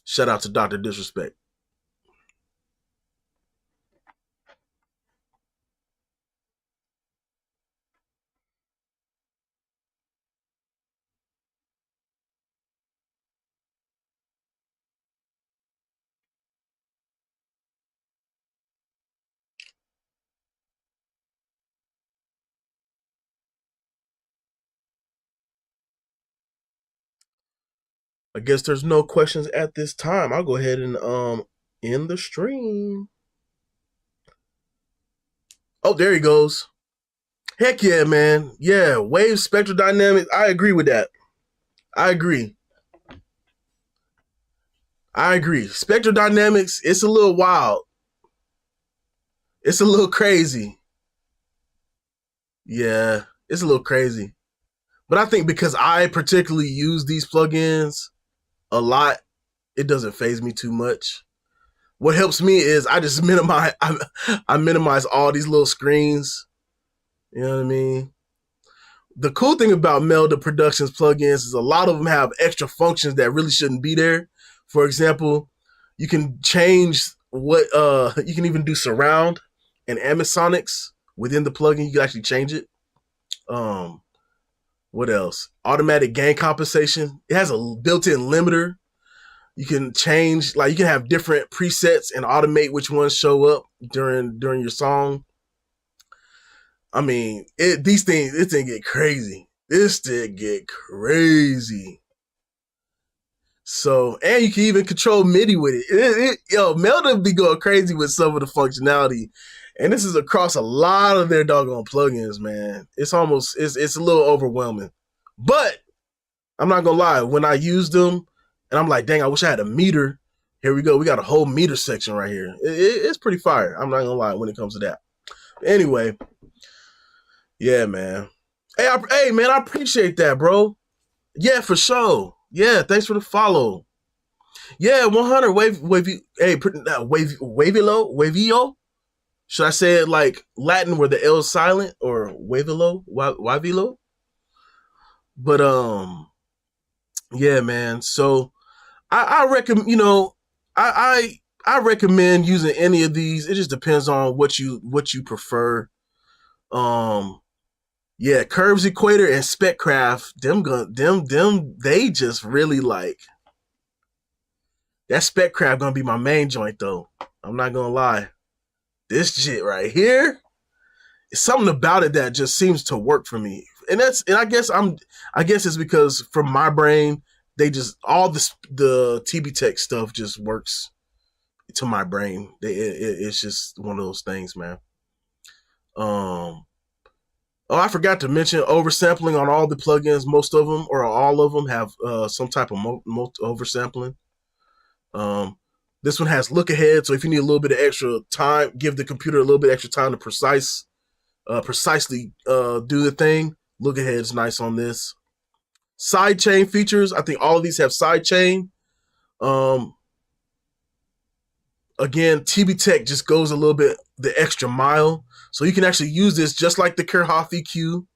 Shout out to Dr. Disrespect. I guess there's no questions at this time. I'll go ahead and end the stream. Oh, there he goes. Heck yeah, man. Yeah, wave spectral dynamics. I agree with that. I agree. Spectral dynamics, it's a little wild. It's a little crazy. Yeah, it's a little crazy. But I think because I particularly use these plugins a lot, it doesn't faze me too much. What helps me is I just minimize all these little screens. You know what I mean? The cool thing about Melda Productions plugins is a lot of them have extra functions that really shouldn't be there. For example, you can change you can even do surround and ambisonics within the plugin. You can actually change it. What else? Automatic gain compensation. It has a built-in limiter. You can change, you can have different presets and automate which ones show up during your song. I mean, this thing get crazy. This thing get crazy. So, and you can even control MIDI with it. Melda be going crazy with some of the functionality. And this is across a lot of their doggone plugins, man. It's a little overwhelming. But I'm not gonna lie, when I used them, and I'm like, dang, I wish I had a meter. Here we go. We got a whole meter section right here. It's pretty fire. I'm not gonna lie when it comes to that. Anyway, yeah, man. Hey, man, I appreciate that, bro. Yeah, for sure. Yeah, thanks for the follow. Yeah, 100 wavilo. Should I say it like Latin where the L is silent, or wavilo? But Yeah, man. So I recommend, I recommend using any of these. It just depends on what you prefer. Um, yeah, Curves Equator and Speccraft, they just really like that. Speccraft gonna be my main joint though. I'm not gonna lie. This shit right here, something about it that just seems to work for me. And I guess it's because from my brain, they just all the TB Tech stuff just works to my brain. It's just one of those things, man. Um, oh, I forgot to mention oversampling on all the plugins. Most of them or all of them have some type of oversampling. Um, this one has look ahead, so if you need a little bit of extra time, give the computer a little bit extra time to precisely do the thing. Look ahead is nice on this. Sidechain features. I think all of these have sidechain. Um, again, TB Tech just goes a little bit the extra mile. So you can actually use this just like the Kirchhoff EQ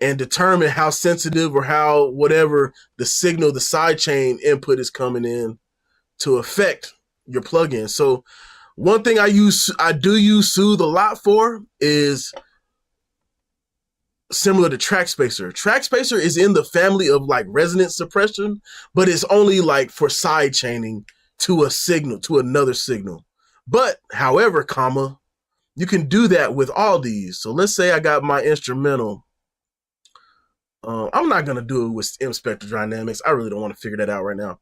and determine how sensitive or how whatever the signal, the sidechain input is coming in to affect your plugin. So one thing I do use Soothe a lot for is similar to Trackspacer. Trackspacer is in the family of like resonance suppression, but it's only like for side chaining to a signal, to another signal. But however, comma, you can do that with all these. So let's say I got my instrumental. I'm not going to do it with M Spectre Dynamics. I really don't want to figure that out right now.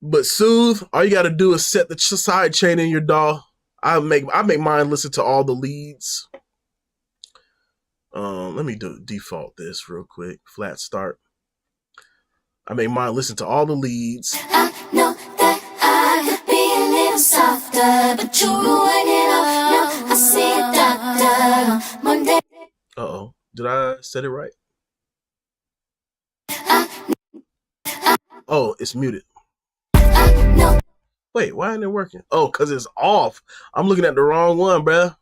But Soothe, all you got to do is set the side chain in your DAW. I make mine listen to all the leads. Let me default this real quick. Flat start. I make mine listen to all the leads. I know that I could be a little softer, but you ruin it all. Now I see a doctor on Monday. Uh-oh. Did I set it right? Oh, it's muted. Wait, why ain't it working? Oh, because it's off. I'm looking at the wrong one, bruh.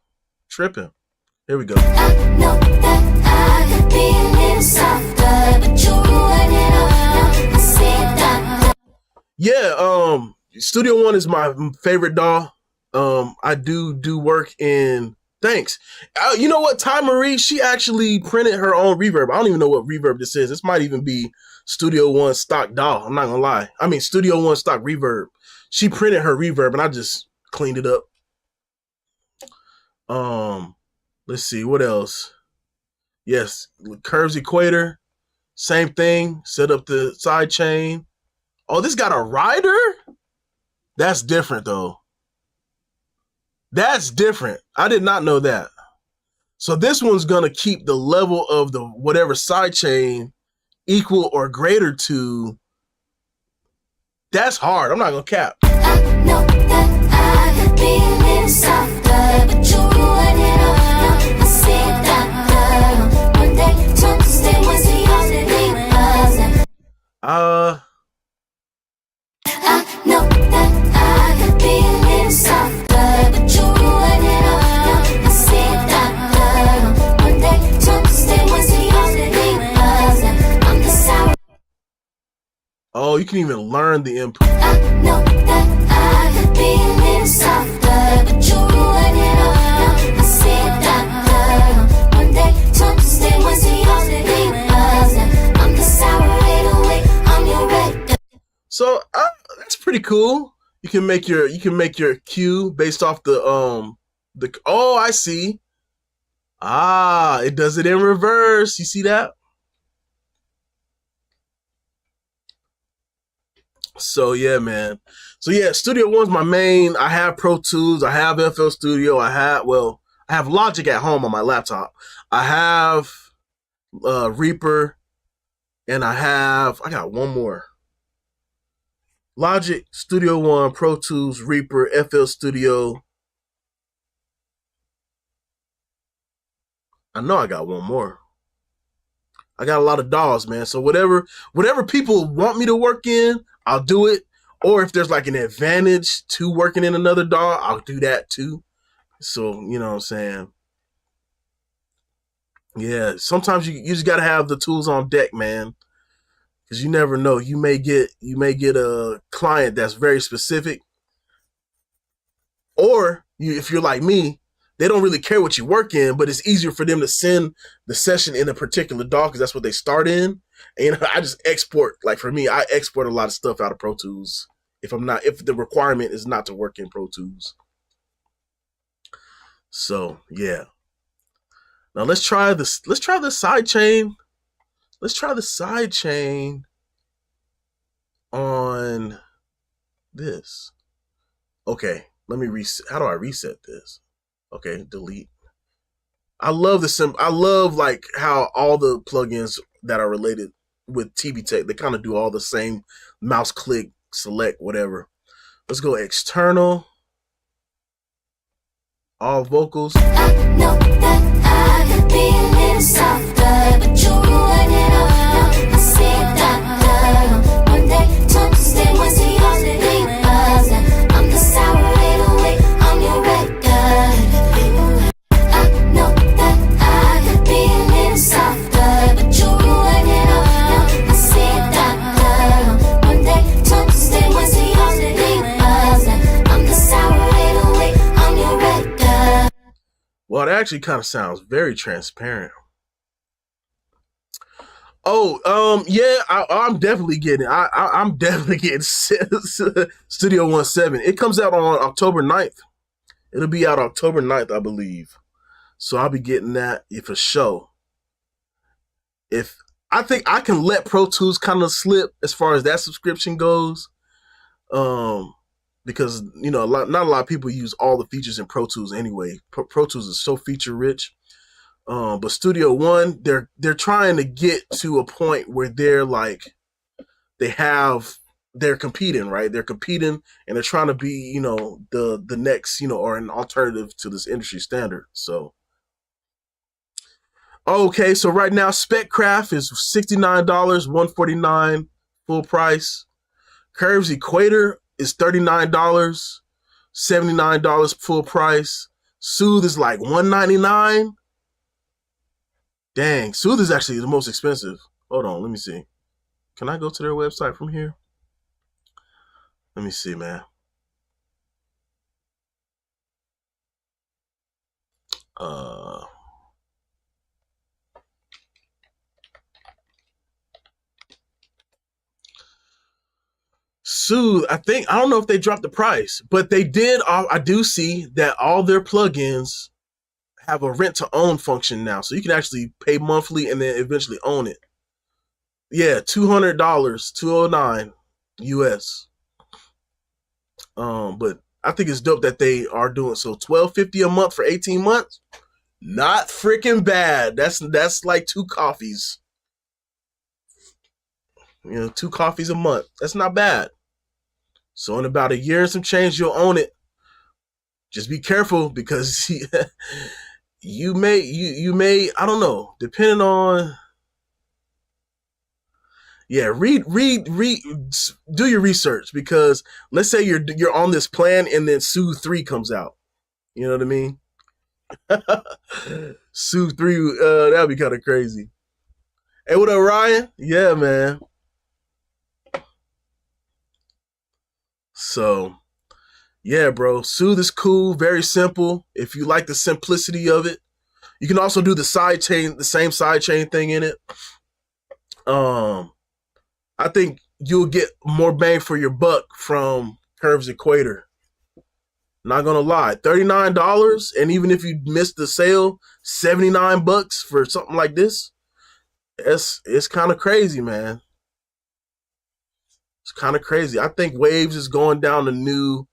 Tripping. Here we go. I know that I could be a little softer, but you ruin it all. Now I see a doctor. Yeah, Studio One is my favorite DAW. I do work in. Thanks. You know what? Ty Marie, she actually printed her own reverb. I don't even know what reverb this is. This might even be Studio One stock DAW. I'm not gonna lie. I mean Studio One stock reverb. She printed her reverb and I just cleaned it up. Let's see what else. Yes, Curves Equator, same thing. Set up the side chain. Oh, this got a rider? That's different though. That's different. I did not know that. So this one's gonna keep the level of the whatever sidechain equal or greater to. That's hard. I'm not gonna cap. I know that I could be a little softer, but you ruin it all. Now I see a doctor. Monday, Tuesday, Wednesday, holiday buzz. I know that I could be a little softer, but you ruin it all. Now I see a doctor. Monday, Tuesday, Wednesday, holiday buzz. I'm the sour. Oh, you can even learn the input. I know that I could be a little softer, but you ruin it all. Now I see a doctor. Monday, Tuesday, Wednesday, holiday buzz. I'm the sour 808. I'm your red. So that's pretty cool. You can make your cue based off the oh, I see. It does it in reverse. You see that? So yeah, man. So yeah, Studio One's my main. I have Pro Tools. I have FL Studio. I have Logic at home on my laptop. I have Reaper, and I got one more. Logic, Studio One, Pro Tools, Reaper, FL Studio. I know I got one more. I got a lot of DAWs, man. So whatever people want me to work in, I'll do it. Or if there's like an advantage to working in another DAW, I'll do that too. So, you know what I'm saying? Yeah, sometimes you just got to have the tools on deck, man. because you never know. You may get a client that's very specific, or if you're like me, they don't really care what you work in, but it's easier for them to send the session in a particular DAW because that's what they start in. And I just export. Like for me, I export a lot of stuff out of Pro Tools if the requirement is not to work in Pro Tools. So yeah. Now let's try this. Let's try the side chain. Let's try the side chain on this. Okay, let me reset. How do I reset this? Okay, delete. I love I love like how all the plugins that are related with TB Tech, they kind of do all the same mouse click, select, whatever. Let's go external, all vocals. I know that I could be a little softer, but you ruin it all. Now I see a doctor. Monday, Tuesday, Wednesday, all the papers. I'm the sour 808 on your record. I know that I could be a little softer, but you ruin it all. Now I see a doctor. Monday, Tuesday, Wednesday, all the papers. I'm the sour 808 on your record. Well, it actually kind of sounds very transparent. Oh, yeah, I'm definitely getting. I'm definitely getting Studio 17. It comes out on October 9th. It'll be out October 9th, I believe. So I'll be getting that for sure. If I think I can let Pro Tools kind of slip as far as that subscription goes, because not a lot of people use all the features in Pro Tools anyway. Pro Tools is so feature rich. But Studio One, they're trying to get to a point where they're competing, right? They're competing and they're trying to be, the next, or an alternative to this industry standard. So, okay, so right now SpecCraft is $69, $149 full price. Curves Equator is $39, $79 full price. Soothe is like $199. Dang, Soothe is actually the most expensive. Hold on, let me see. Can I go to their website from here? Let me see, man. Soothe, I don't know if they dropped the price, but they did. I do see that all their plugins have a rent to own function now. So you can actually pay monthly and then eventually own it. Yeah, $200, $209 US. But I think it's dope that they are doing so. $12.50 a month for 18 months. Not freaking bad. That's like 2 coffees. 2 coffees a month. That's not bad. So in about a year and some change, you'll own it. Just be careful because you may, I don't know, depending on. Yeah, read, do your research, because let's say you're on this plan and then Soothe 3 comes out. You know what I mean? Soothe 3, that'd be kind of crazy. Hey, what up, Ryan? Yeah, man. So, yeah, bro. Soothe is cool, very simple. If you like the simplicity of it, you can also do the same side chain thing in it. I think you'll get more bang for your buck from Curves Equator. Not gonna lie, $39, and even if you missed the sale, $79 for something like this. It's kind of crazy, man. It's kind of crazy. I think Waves is going down a new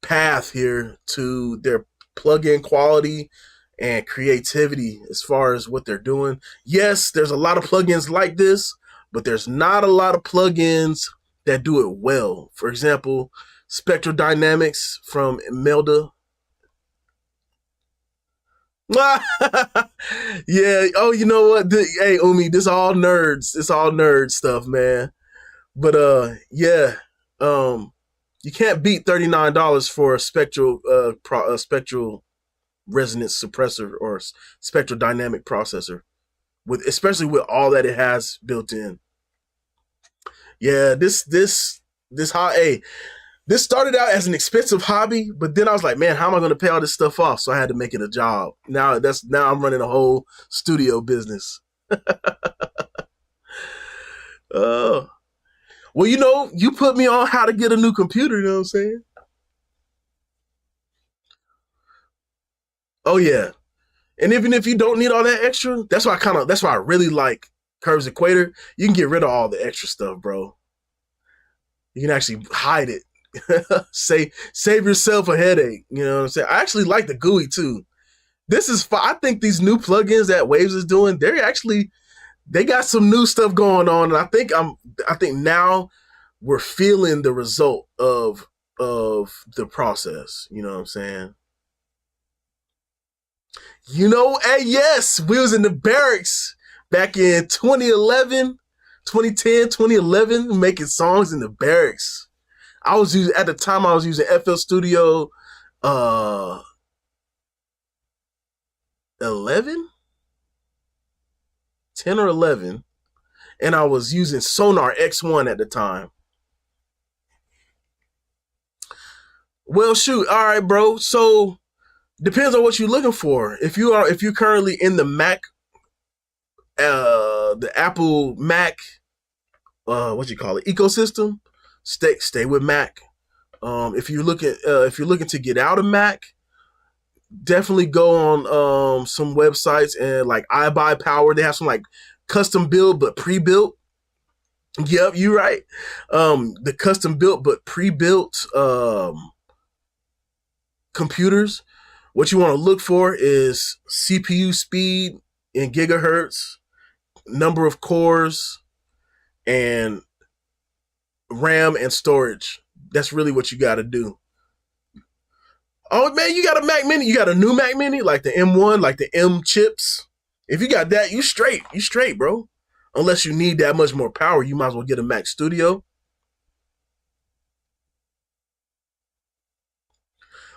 path here to their plug-in quality and creativity as far as what they're doing. Yes, there's a lot of plugins like this, but there's not a lot of plugins that do it well. For example, Spectral Dynamics from Melda. Yeah. Oh, you know what? Hey, Umi, this all nerds. It's all nerd stuff, man. But yeah. You can't beat $39 for a spectral resonance suppressor or spectral dynamic processor. especially with all that it has built in. Yeah, hey, this started out as an expensive hobby, but then I was like, man, how am I going to pay all this stuff off? So I had to make it a job. Now I'm running a whole studio business. Oh, well, you put me on how to get a new computer. You know what I'm saying? Oh yeah, and even if you don't need all that extra, that's why I really like Curves Equator. You can get rid of all the extra stuff, bro. You can actually hide it. Save yourself a headache. You know what I'm saying? I actually like the GUI too. This is fun. I think these new plugins that Waves is doing, they got some new stuff going on, and I think now we're feeling the result of the process. You know what I'm saying? Hey, yes, we was in the barracks back in 2011, 2010, 2011, making songs in the barracks. At the time I was using FL Studio 11, 10 or 11, and I was using Sonar X1 at the time. Well, shoot, all right, bro. So depends on what you're looking for. If you're currently in the Mac, the Apple Mac, ecosystem, stay with Mac. If you're looking to get out of Mac, definitely go on some websites and like iBuyPower. They have some like custom build but pre-built. Yep, you're right. The custom built but pre-built computers. What you want to look for is CPU speed in gigahertz, number of cores, and RAM and storage. That's really what you got to do. Oh man, you got a Mac Mini. You got a new Mac Mini, like the M1, like the M chips. If you got that, you straight, bro. Unless you need that much more power, you might as well get a Mac Studio.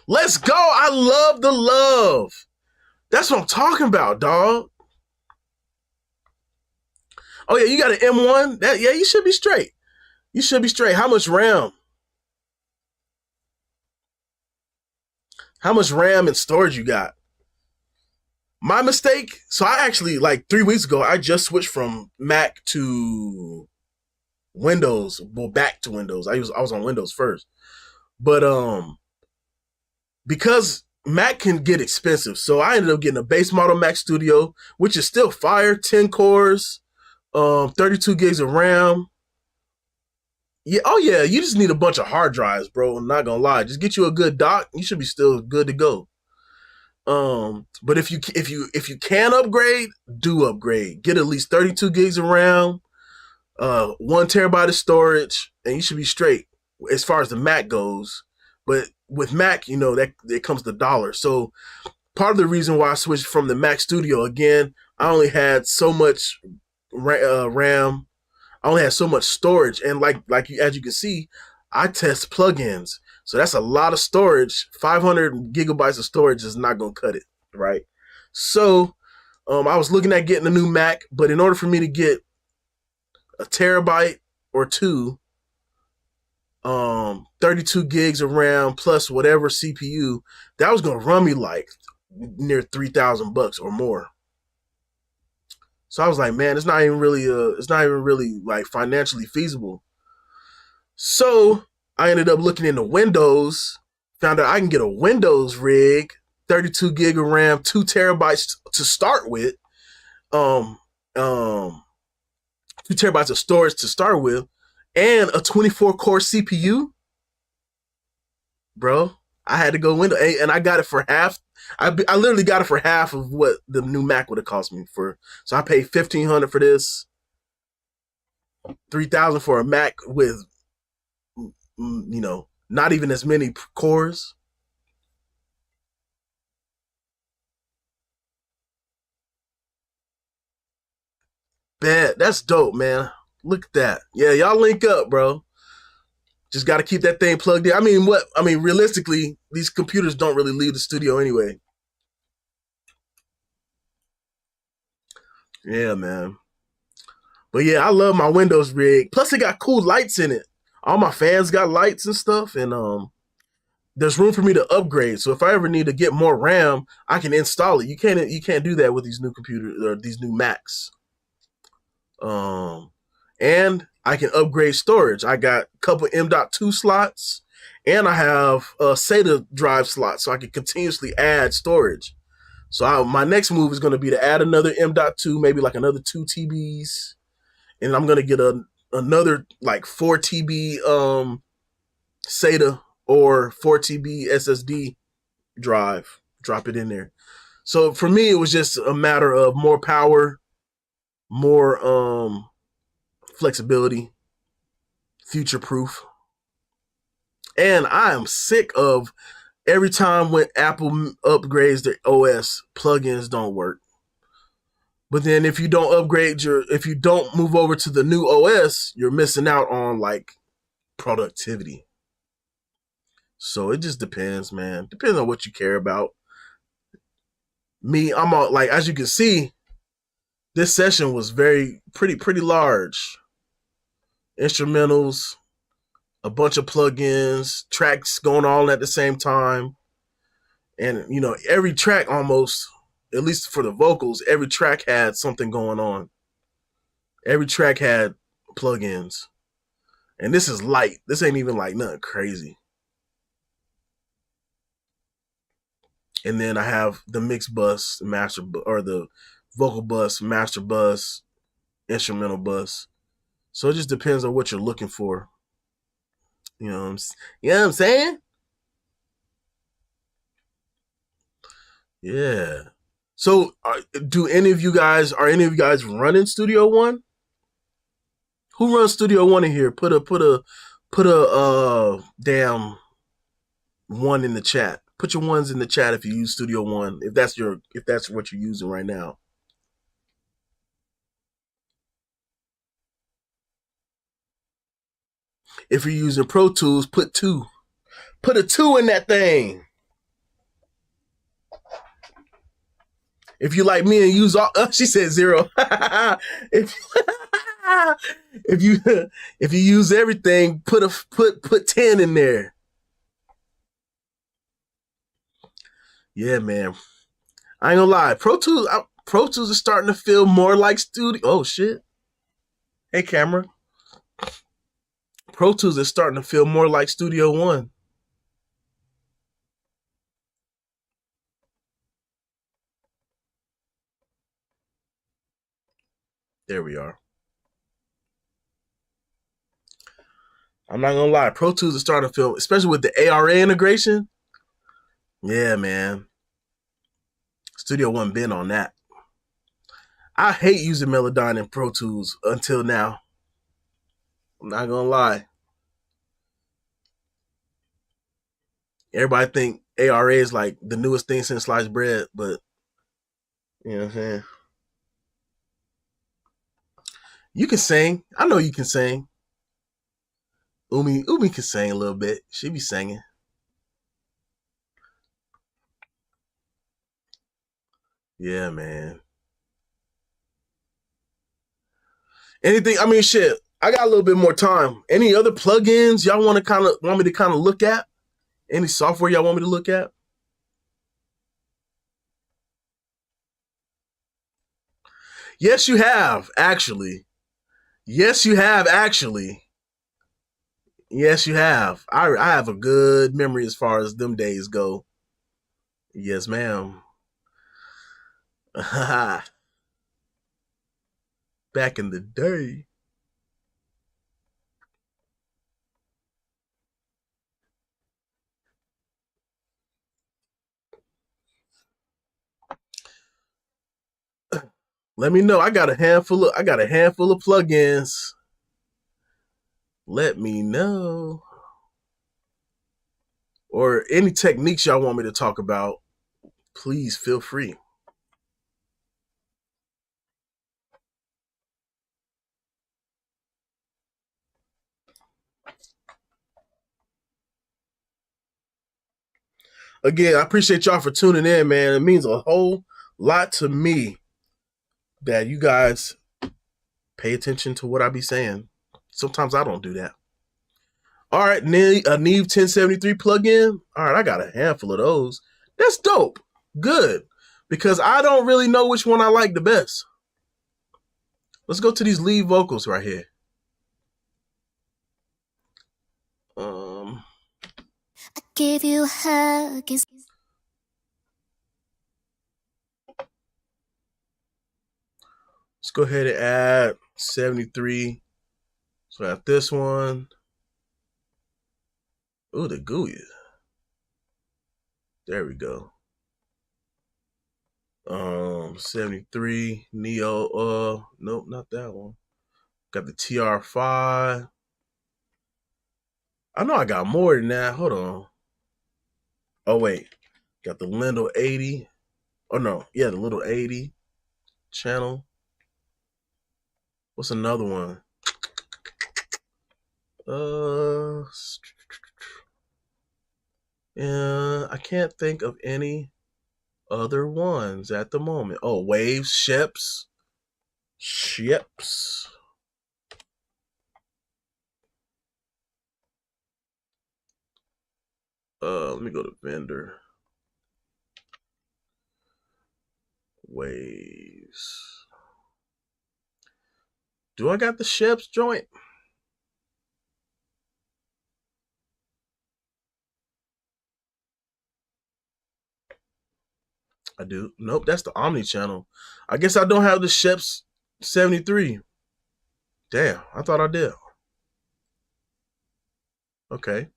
Let's go. I love the love. That's what I'm talking about, dog. Oh yeah, you got an M1? Yeah, you should be straight. You should be straight. How much RAM? How much RAM and storage you got? My mistake. So I actually, like 3 weeks ago, I just switched from Mac to Windows. Well, back to Windows. I was on Windows first. But because Mac can get expensive, so I ended up getting a base model Mac Studio, which is still fire, 10 cores, 32 gigs of RAM. Yeah, oh yeah, you just need a bunch of hard drives, bro. I'm not gonna lie. Just get you a good dock, you should be still good to go. But if you can upgrade, do upgrade. Get at least 32 gigs of RAM, 1 terabyte of storage, and you should be straight as far as the Mac goes. But with Mac, that it comes to dollar. So part of the reason why I switched from the Mac Studio, again, I only had so much RAM. I only had so much storage, and as you can see, I test plugins, so that's a lot of storage. 500 gigabytes of storage is not gonna cut it, right? So, I was looking at getting a new Mac, but in order for me to get a terabyte or two, 32 gigs of RAM plus whatever CPU, that was gonna run me like near $3,000 or more. So I was like, man, it's not even really like financially feasible. So I ended up looking into Windows, found out I can get a Windows rig, 32 gig of RAM, 2 terabytes to start with, 2 terabytes of storage to start with, and a 24 core CPU. Bro, I had to go Windows, and I got it for half. I literally got it for half of what the new Mac would have cost me for. So I paid $1,500 for this, $3,000 for a Mac with, not even as many cores. Bet, that's dope, man. Look at that. Yeah, y'all link up, bro. Just got to keep that thing plugged in. Realistically, these computers don't really leave the studio anyway. Yeah, man. But yeah, I love my Windows rig. Plus, it got cool lights in it. All my fans got lights and stuff, and there's room for me to upgrade. So if I ever need to get more RAM, I can install it. You can't do that with these new computers or these new Macs. And I can upgrade storage. I got a couple M.2 slots, and I have a SATA drive slot, so I can continuously add storage. So my next move is going to be to add another M.2, maybe like another 2 TBs, and I'm going to get another like 4 TB SATA or 4 TB SSD drive. Drop it in there. So for me, it was just a matter of more power, more flexibility, future proof. And I am sick of every time when Apple upgrades their OS, plugins don't work. But then if you don't move over to the new OS, you're missing out on like productivity. So it just depends, man. Depends on what you care about. Me, I'm all, like, as you can see, this session was pretty large. Instrumentals, a bunch of plugins, tracks going on at the same time. And, every track almost, at least for the vocals, every track had something going on. Every track had plugins. And this is light. This ain't even like nothing crazy. And then I have the mix bus, or the vocal bus, master bus, instrumental bus. So it just depends on what you're looking for. You know what I'm saying? Yeah. So are any of you guys running Studio One? Who runs Studio One in here? Put a damn one in the chat. Put your ones in the chat if you use Studio One, if that's what you're using right now. If you're using Pro Tools, put 2. Put a 2 in that thing. If you like me and use all, she said 0. if you use everything, put 10 in there. Yeah, man. I ain't gonna lie. Pro Tools is starting to feel more like studio. Oh shit. Hey, camera. Pro Tools is starting to feel more like Studio One. There we are. I'm not gonna lie. Pro Tools is starting to feel, especially with the ARA integration. Yeah, man. Studio One been on that. I hate using Melodyne and Pro Tools until now. I'm not gonna lie. Everybody think ARA is like the newest thing since sliced bread, but you know what I'm saying? You can sing. I know you can sing. Umi can sing a little bit. She be singing. Yeah, man. Anything? I mean, shit. I got a little bit more time. Any other plugins y'all want me to kind of look at? Any software y'all want me to look at? Yes, you have, actually. Yes, you have, actually. Yes, you have. I have a good memory as far as them days go. Yes, ma'am. Back in the day. Let me know. I got a handful of plugins. Let me know. Or any techniques y'all want me to talk about, please feel free. Again, I appreciate y'all for tuning in, man. It means a whole lot to me. that you guys pay attention to what I be saying. Sometimes I don't do that. All right, Neve 1073 plugin. All right, I got a handful of those. That's dope. Good. Because I don't really know which one I like the best. Let's go to these lead vocals right here. I give you a hug. Let's go ahead and add 73. So I have this one. Ooh, the gooey. There we go. 73 Neo. Nope, not that one. Got the TR5. I know I got more than that. Hold on. Oh wait, got the Lindell 80. Oh no, yeah, the little 80 channel. What's another one? Yeah, I can't think of any other ones at the moment. Oh, Waves, Ships. Let me go to vendor. Waves. Do I got the Ships joint? I do. Nope, that's the Omni channel. I guess I don't have the Ships 73. Damn, I thought I did. Okay.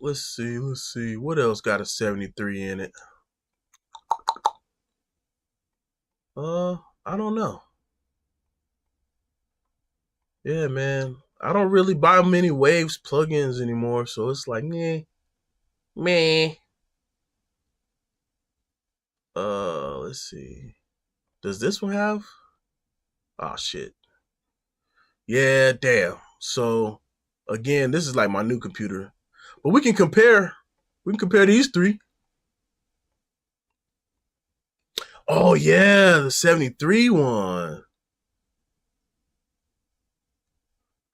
Let's see. What else got a 73 in it? I don't know. Yeah, man. I don't really buy many Waves plugins anymore, so it's like meh. Let's see. Does this one have? Oh shit. Yeah, damn. So again, this is like my new computer. But we can compare these three. Oh yeah, the 73 one.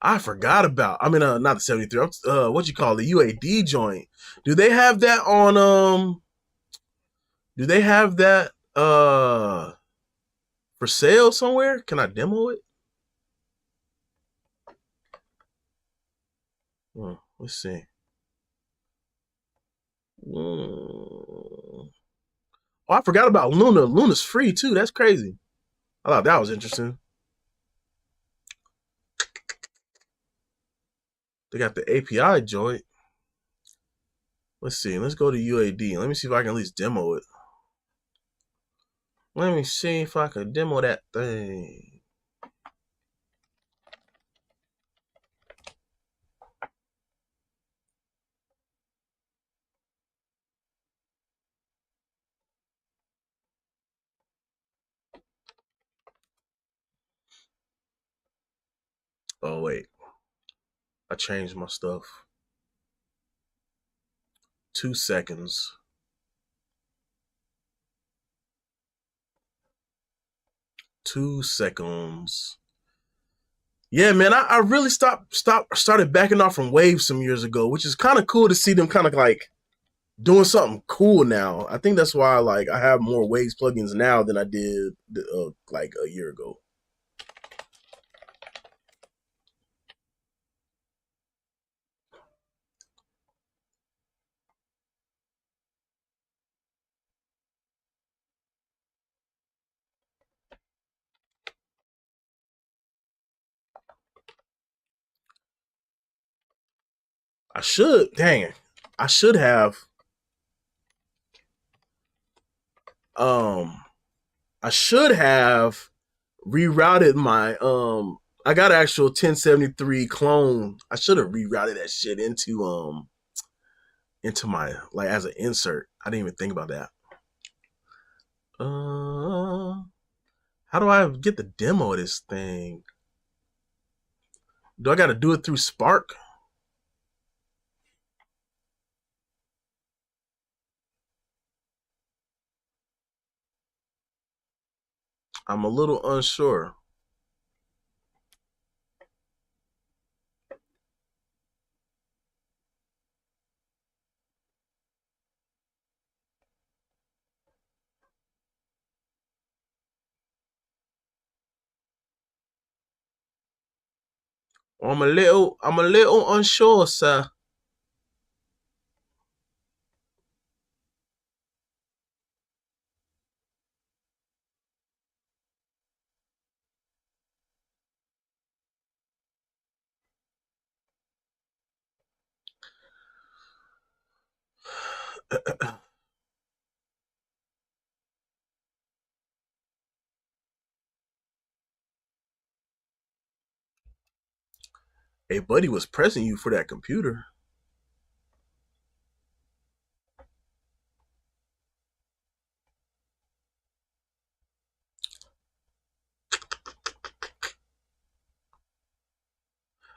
I forgot about. I mean, not the 73. What you call the UAD joint? Do they have that on? Do they have that for sale somewhere? Can I demo it? Let's see. Oh, I forgot about Luna. Luna's free too. That's crazy. I thought that was interesting. They got the API joint. Let's see. Let's go to UAD. Let me see if I can at least demo it. Let me see if I can demo that thing. Oh, wait. I changed my stuff. 2 seconds. 2 seconds. Yeah, man, I really started backing off from Waves some years ago, which is kind of cool to see them kind of like doing something cool now. I think that's why like I have more Waves plugins now than I did like a year ago. I should, dang it. I should have I should have rerouted my I got an actual 1073 clone. I should have rerouted that shit into my like as an insert. I didn't even think about that. How do I get the demo of this thing? Do I got to do it through Spark? I'm a little unsure. I'm a little unsure, sir. Hey, buddy was pressing you for that computer.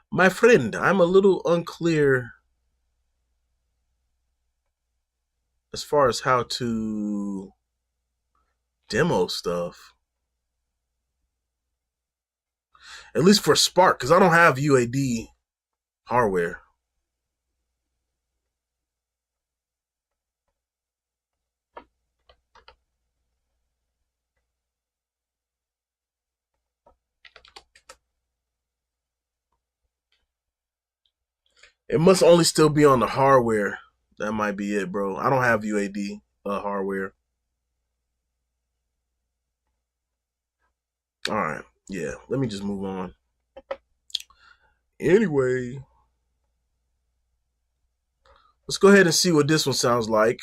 My friend, I'm a little unclear as far as how to demo stuff. At least for Spark, because I don't have UAD hardware. It must only still be on the hardware. That might be it, bro. I don't have UAD hardware. All right. Yeah. Let me just move on. Anyway, let's go ahead and see what this one sounds like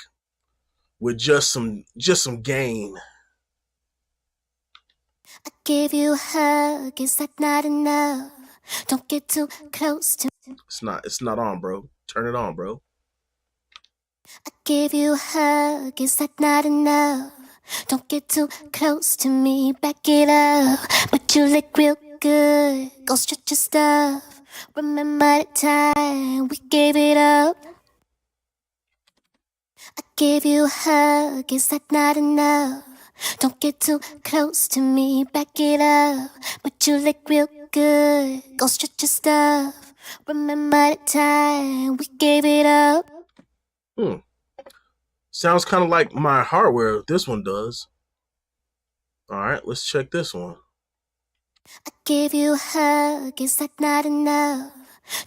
with just some gain. I gave you a hug, is that not enough? Don't get too close to me. It's not on, bro. Turn it on, bro. I gave you a hug, is that not enough? Don't get too close to me, back it up. But you look real good, go stretch your stuff. Remember the time we gave it up? I gave you a hug, is that not enough? Don't get too close to me, back it up. But you look real good, go stretch your stuff. Remember the time we gave it up? Sounds kind of like my hardware. This one does. All right, let's check this one. I gave you a hug, is that not enough?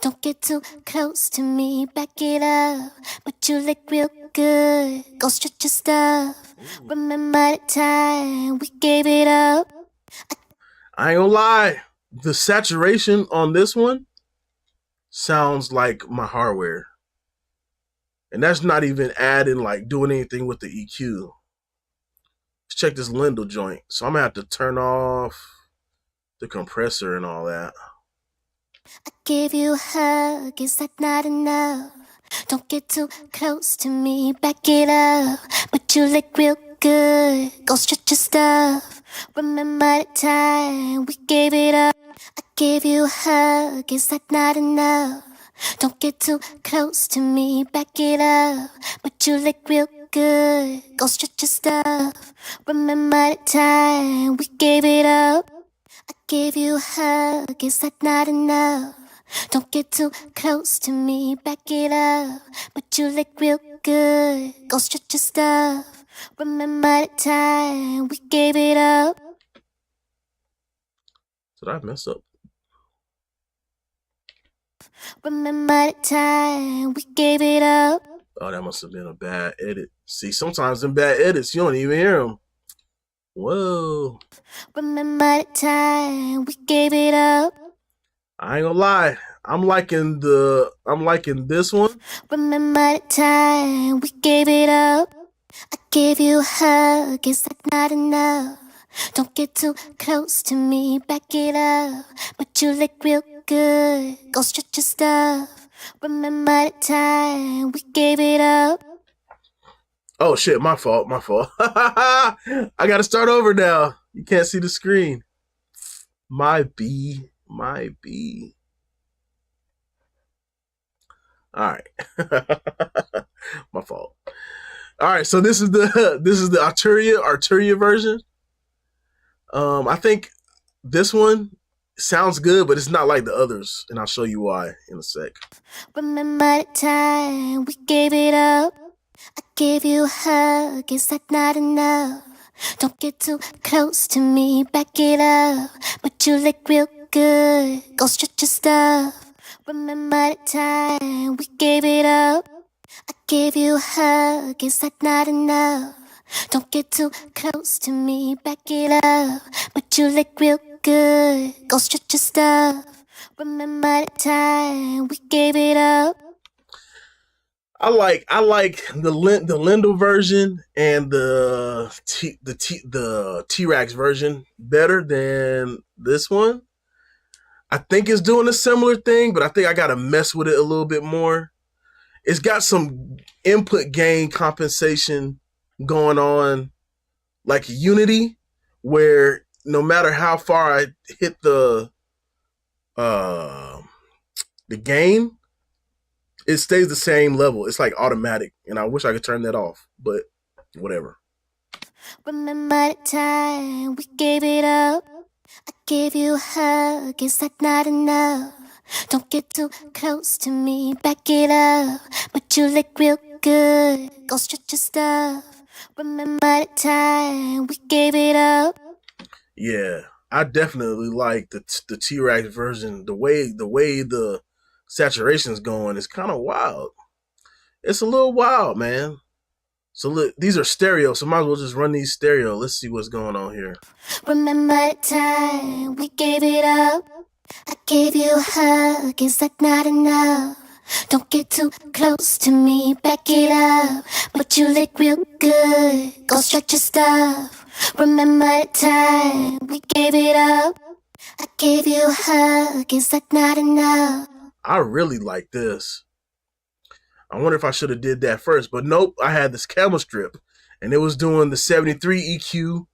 Don't get too close to me, back it up. But you look real good, go stretch your stuff. Remember the time we gave it up? I ain't gonna lie. The saturation on this one sounds like my hardware. And that's not even adding, like, doing anything with the EQ. Let's check this Lindell joint. So I'm gonna have to turn off the compressor and all that. I gave you a hug, is that not enough? Don't get too close to me, back it up. But you look real good, go stretch your stuff. Remember the time we gave it up? I gave you a hug, is that not enough? Don't get too close to me, back it up. But you look real good, go stretch your stuff. Remember the time we gave it up? I gave you a hug, is that not enough? Don't get too close to me, back it up. But you look real good, go stretch your stuff. Remember the time we gave it up? Did I mess up? Remember the time we gave it up? Oh, that must have been a bad edit. See, sometimes in bad edits, you don't even hear them. Whoa. Remember the time we gave it up? I ain't gonna lie. I'm liking this one. Remember the time we gave it up? I gave you a hug, is that not enough? Don't get too close to me, back it up. But you look real good, go stretch your stuff. Remember the time we gave it up? Oh shit, my fault. I gotta start over now. You can't see the screen. My B. All right. My fault. All right, so this is the Arturia version. I think this one sounds good, but it's not like the others, and I'll show you why in a sec. Remember the time we gave it up? I gave you a hug, is that not enough? Don't get too close to me, back it up. But you look real good, go stretch your stuff. Remember the time we gave it up? I gave you a hug, is that not enough? Don't get too close to me, back it up. But you look real good, go stretch your stuff. Remember the time we gave it up? I like the Lindell version and the T-Rex version better than this one. I think it's doing a similar thing, but I think I gotta mess with it a little bit more. It's got some input gain compensation going on, like Unity, where no matter how far I hit the gain, it stays the same level. It's like automatic, and I wish I could turn that off, but whatever. Remember the time we gave it up? I gave you a hug, is that not enough? Don't get too close to me, back it up. But you look real good, go stretch your stuff. Remember the time we gave it up? Yeah, I definitely like the T-Rex version. The way the saturation's going is kind of wild. It's a little wild, man. So look, these are stereo, so might as well just run these stereo. Let's see what's going on here. Remember the time we gave it up? I gave you a hug, is that not enough? Don't get too close to me, back it up. But you look real good, go stretch your stuff. Remember the time we gave it up? I gave you a hug, is that not enough? I really like this. I wonder if I should have did that first, but nope. I had this camel strip, and it was doing the 73 EQ.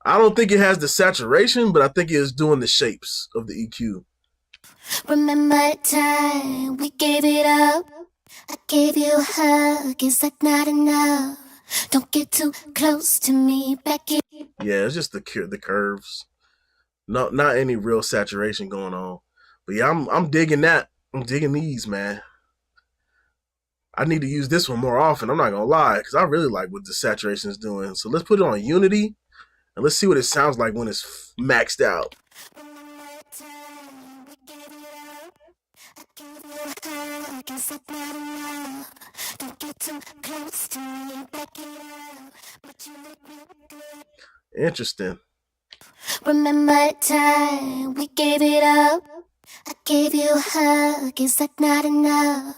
I don't think it has the saturation, but I think it is doing the shapes of the EQ. Remember the time we gave it up? I gave you a hug, is that not enough? Don't get too close to me, back it. Yeah, it's just the curves. No, not any real saturation going on. But yeah, I'm digging that. I'm digging these, man. I need to use this one more often. I'm not gonna lie, because I really like what the saturation is doing. So let's put it on Unity, and let's see what it sounds like when it's maxed out. Interesting. Remember the time we gave it up? I gave you a hug, is that not enough?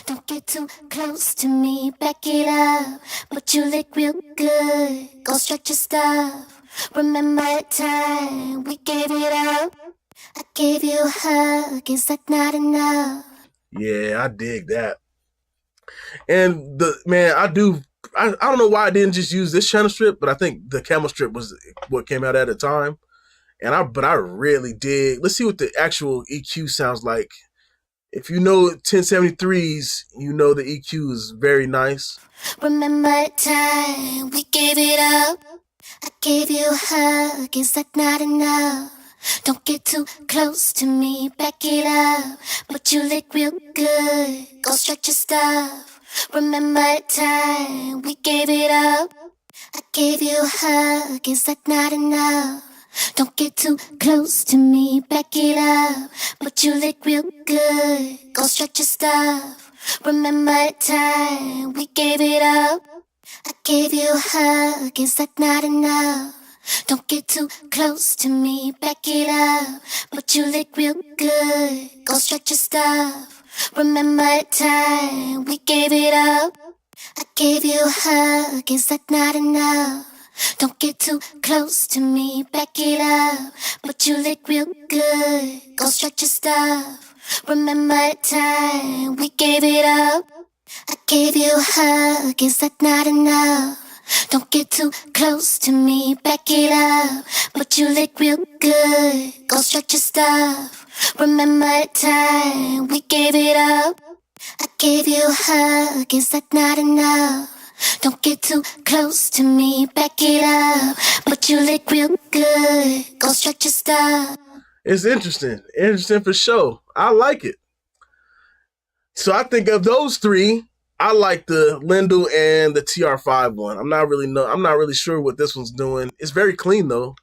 Don't get too close to me, back it up. But you look real good, go stretch your stuff. Remember the time we gave it up? I gave you a hug, is that not enough? Yeah, I dig that. And I don't know why I didn't just use this channel strip, but I think the camel strip was what came out at the time. But I really dig. Let's see what the actual EQ sounds like. If you know 1073s, you know the EQ is very nice. Remember the time we gave it up? I gave you a hug, is that not enough? Don't get too close to me, back it up. But you look real good, go stretch your stuff. Remember the time we gave it up? I gave you a hug, is that not enough? Don't get too close to me, back it up. But you look real good, go stretch your stuff. Remember the time we gave it up? I gave you a hug, is that not enough? Don't get too close to me, back it up. But you look real good, go stretch your stuff. Remember the time we gave it up? I gave you a hug, is that not enough? Don't get too close to me, back it up. But you look real good, go stretch your stuff. Remember the time we gave it up? I gave you a hug, is that not enough? Don't get too close to me, back it up. But you look real good, go stretch your stuff. Remember the time we gave it up? I gave you a hug, is that not enough? Don't get too close to me, back it up. But you look real good, go stretch your stuff. It's interesting. Interesting for sure. I like it. So I think of those three, I like the Lindell and the TR5 one. I'm not really sure what this one's doing. It's very clean though.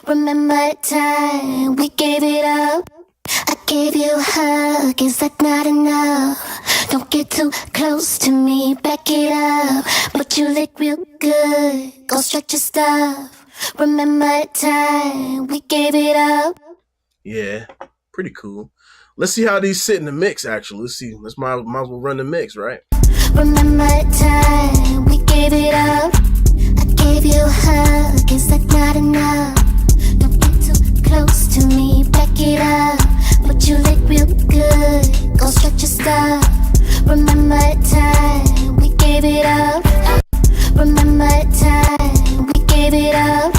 Remember the time we gave it up? I gave you a hug, is that not enough? Don't get too close to me, back it up. But you look real good, go stretch your stuff. Remember the time we gave it up? Yeah, pretty cool. Let's see how these sit in the mix. Actually, let's see. Might as well run the mix, right? Remember the time we gave it up? I gave you a hug, is that not enough? Don't get too close to me, back it up. But you look real good, go stretch your stuff. Remember the time we gave it up? Remember the time we gave it up?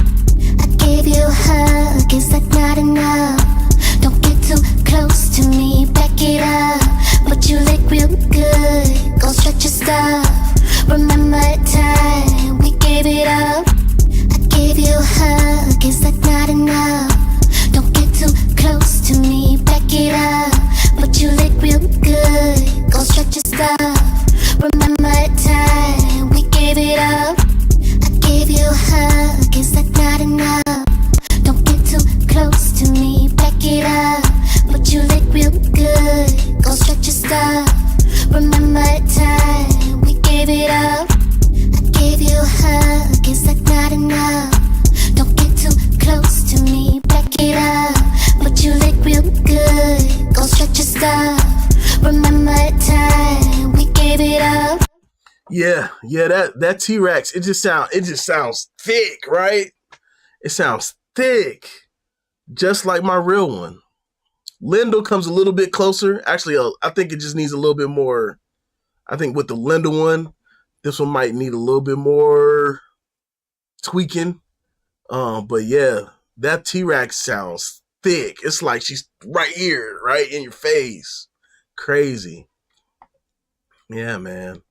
I gave you a hug, is that not enough? Don't get too close to me, back it up. But you look real good, go stretch your stuff. Remember the time we gave it up? I gave you a hug, is that not enough? Don't get too close to me, back it up. But you look real good, go stretch your stuff. Remember the time we gave it up? I gave you a hug, is that not enough? Don't get too close to me, back it up. But you look real good, go stretch your stuff. Remember the time we gave it up? I gave you a hug, is that not enough? Don't get too close to me, back it up. But you look real good, go stretch your stuff. Remember the time we gave it up? Yeah, that T-Rex, it just sounds thick, right? It sounds thick, just like my real one. Lindell comes a little bit closer. Actually, I think it just needs a little bit more. I think with the Lindell one, this one might need a little bit more tweaking. But yeah, that T-Rex sounds thick. It's like she's right here, right in your face. Crazy. Yeah, man.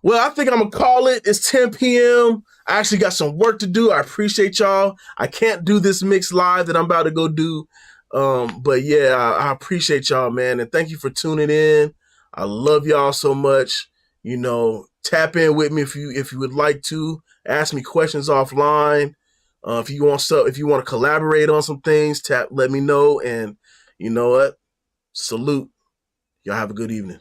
Well, I think I'm going to call it. It's 10 p.m. I actually got some work to do. I appreciate y'all. I can't do this mix live that I'm about to go do. But yeah, I appreciate y'all, man. And thank you for tuning in. I love y'all so much. You know, tap in with me if you would like to. Ask me questions offline. If you want to collaborate on some things, let me know. And you know what? Salute. Y'all have a good evening.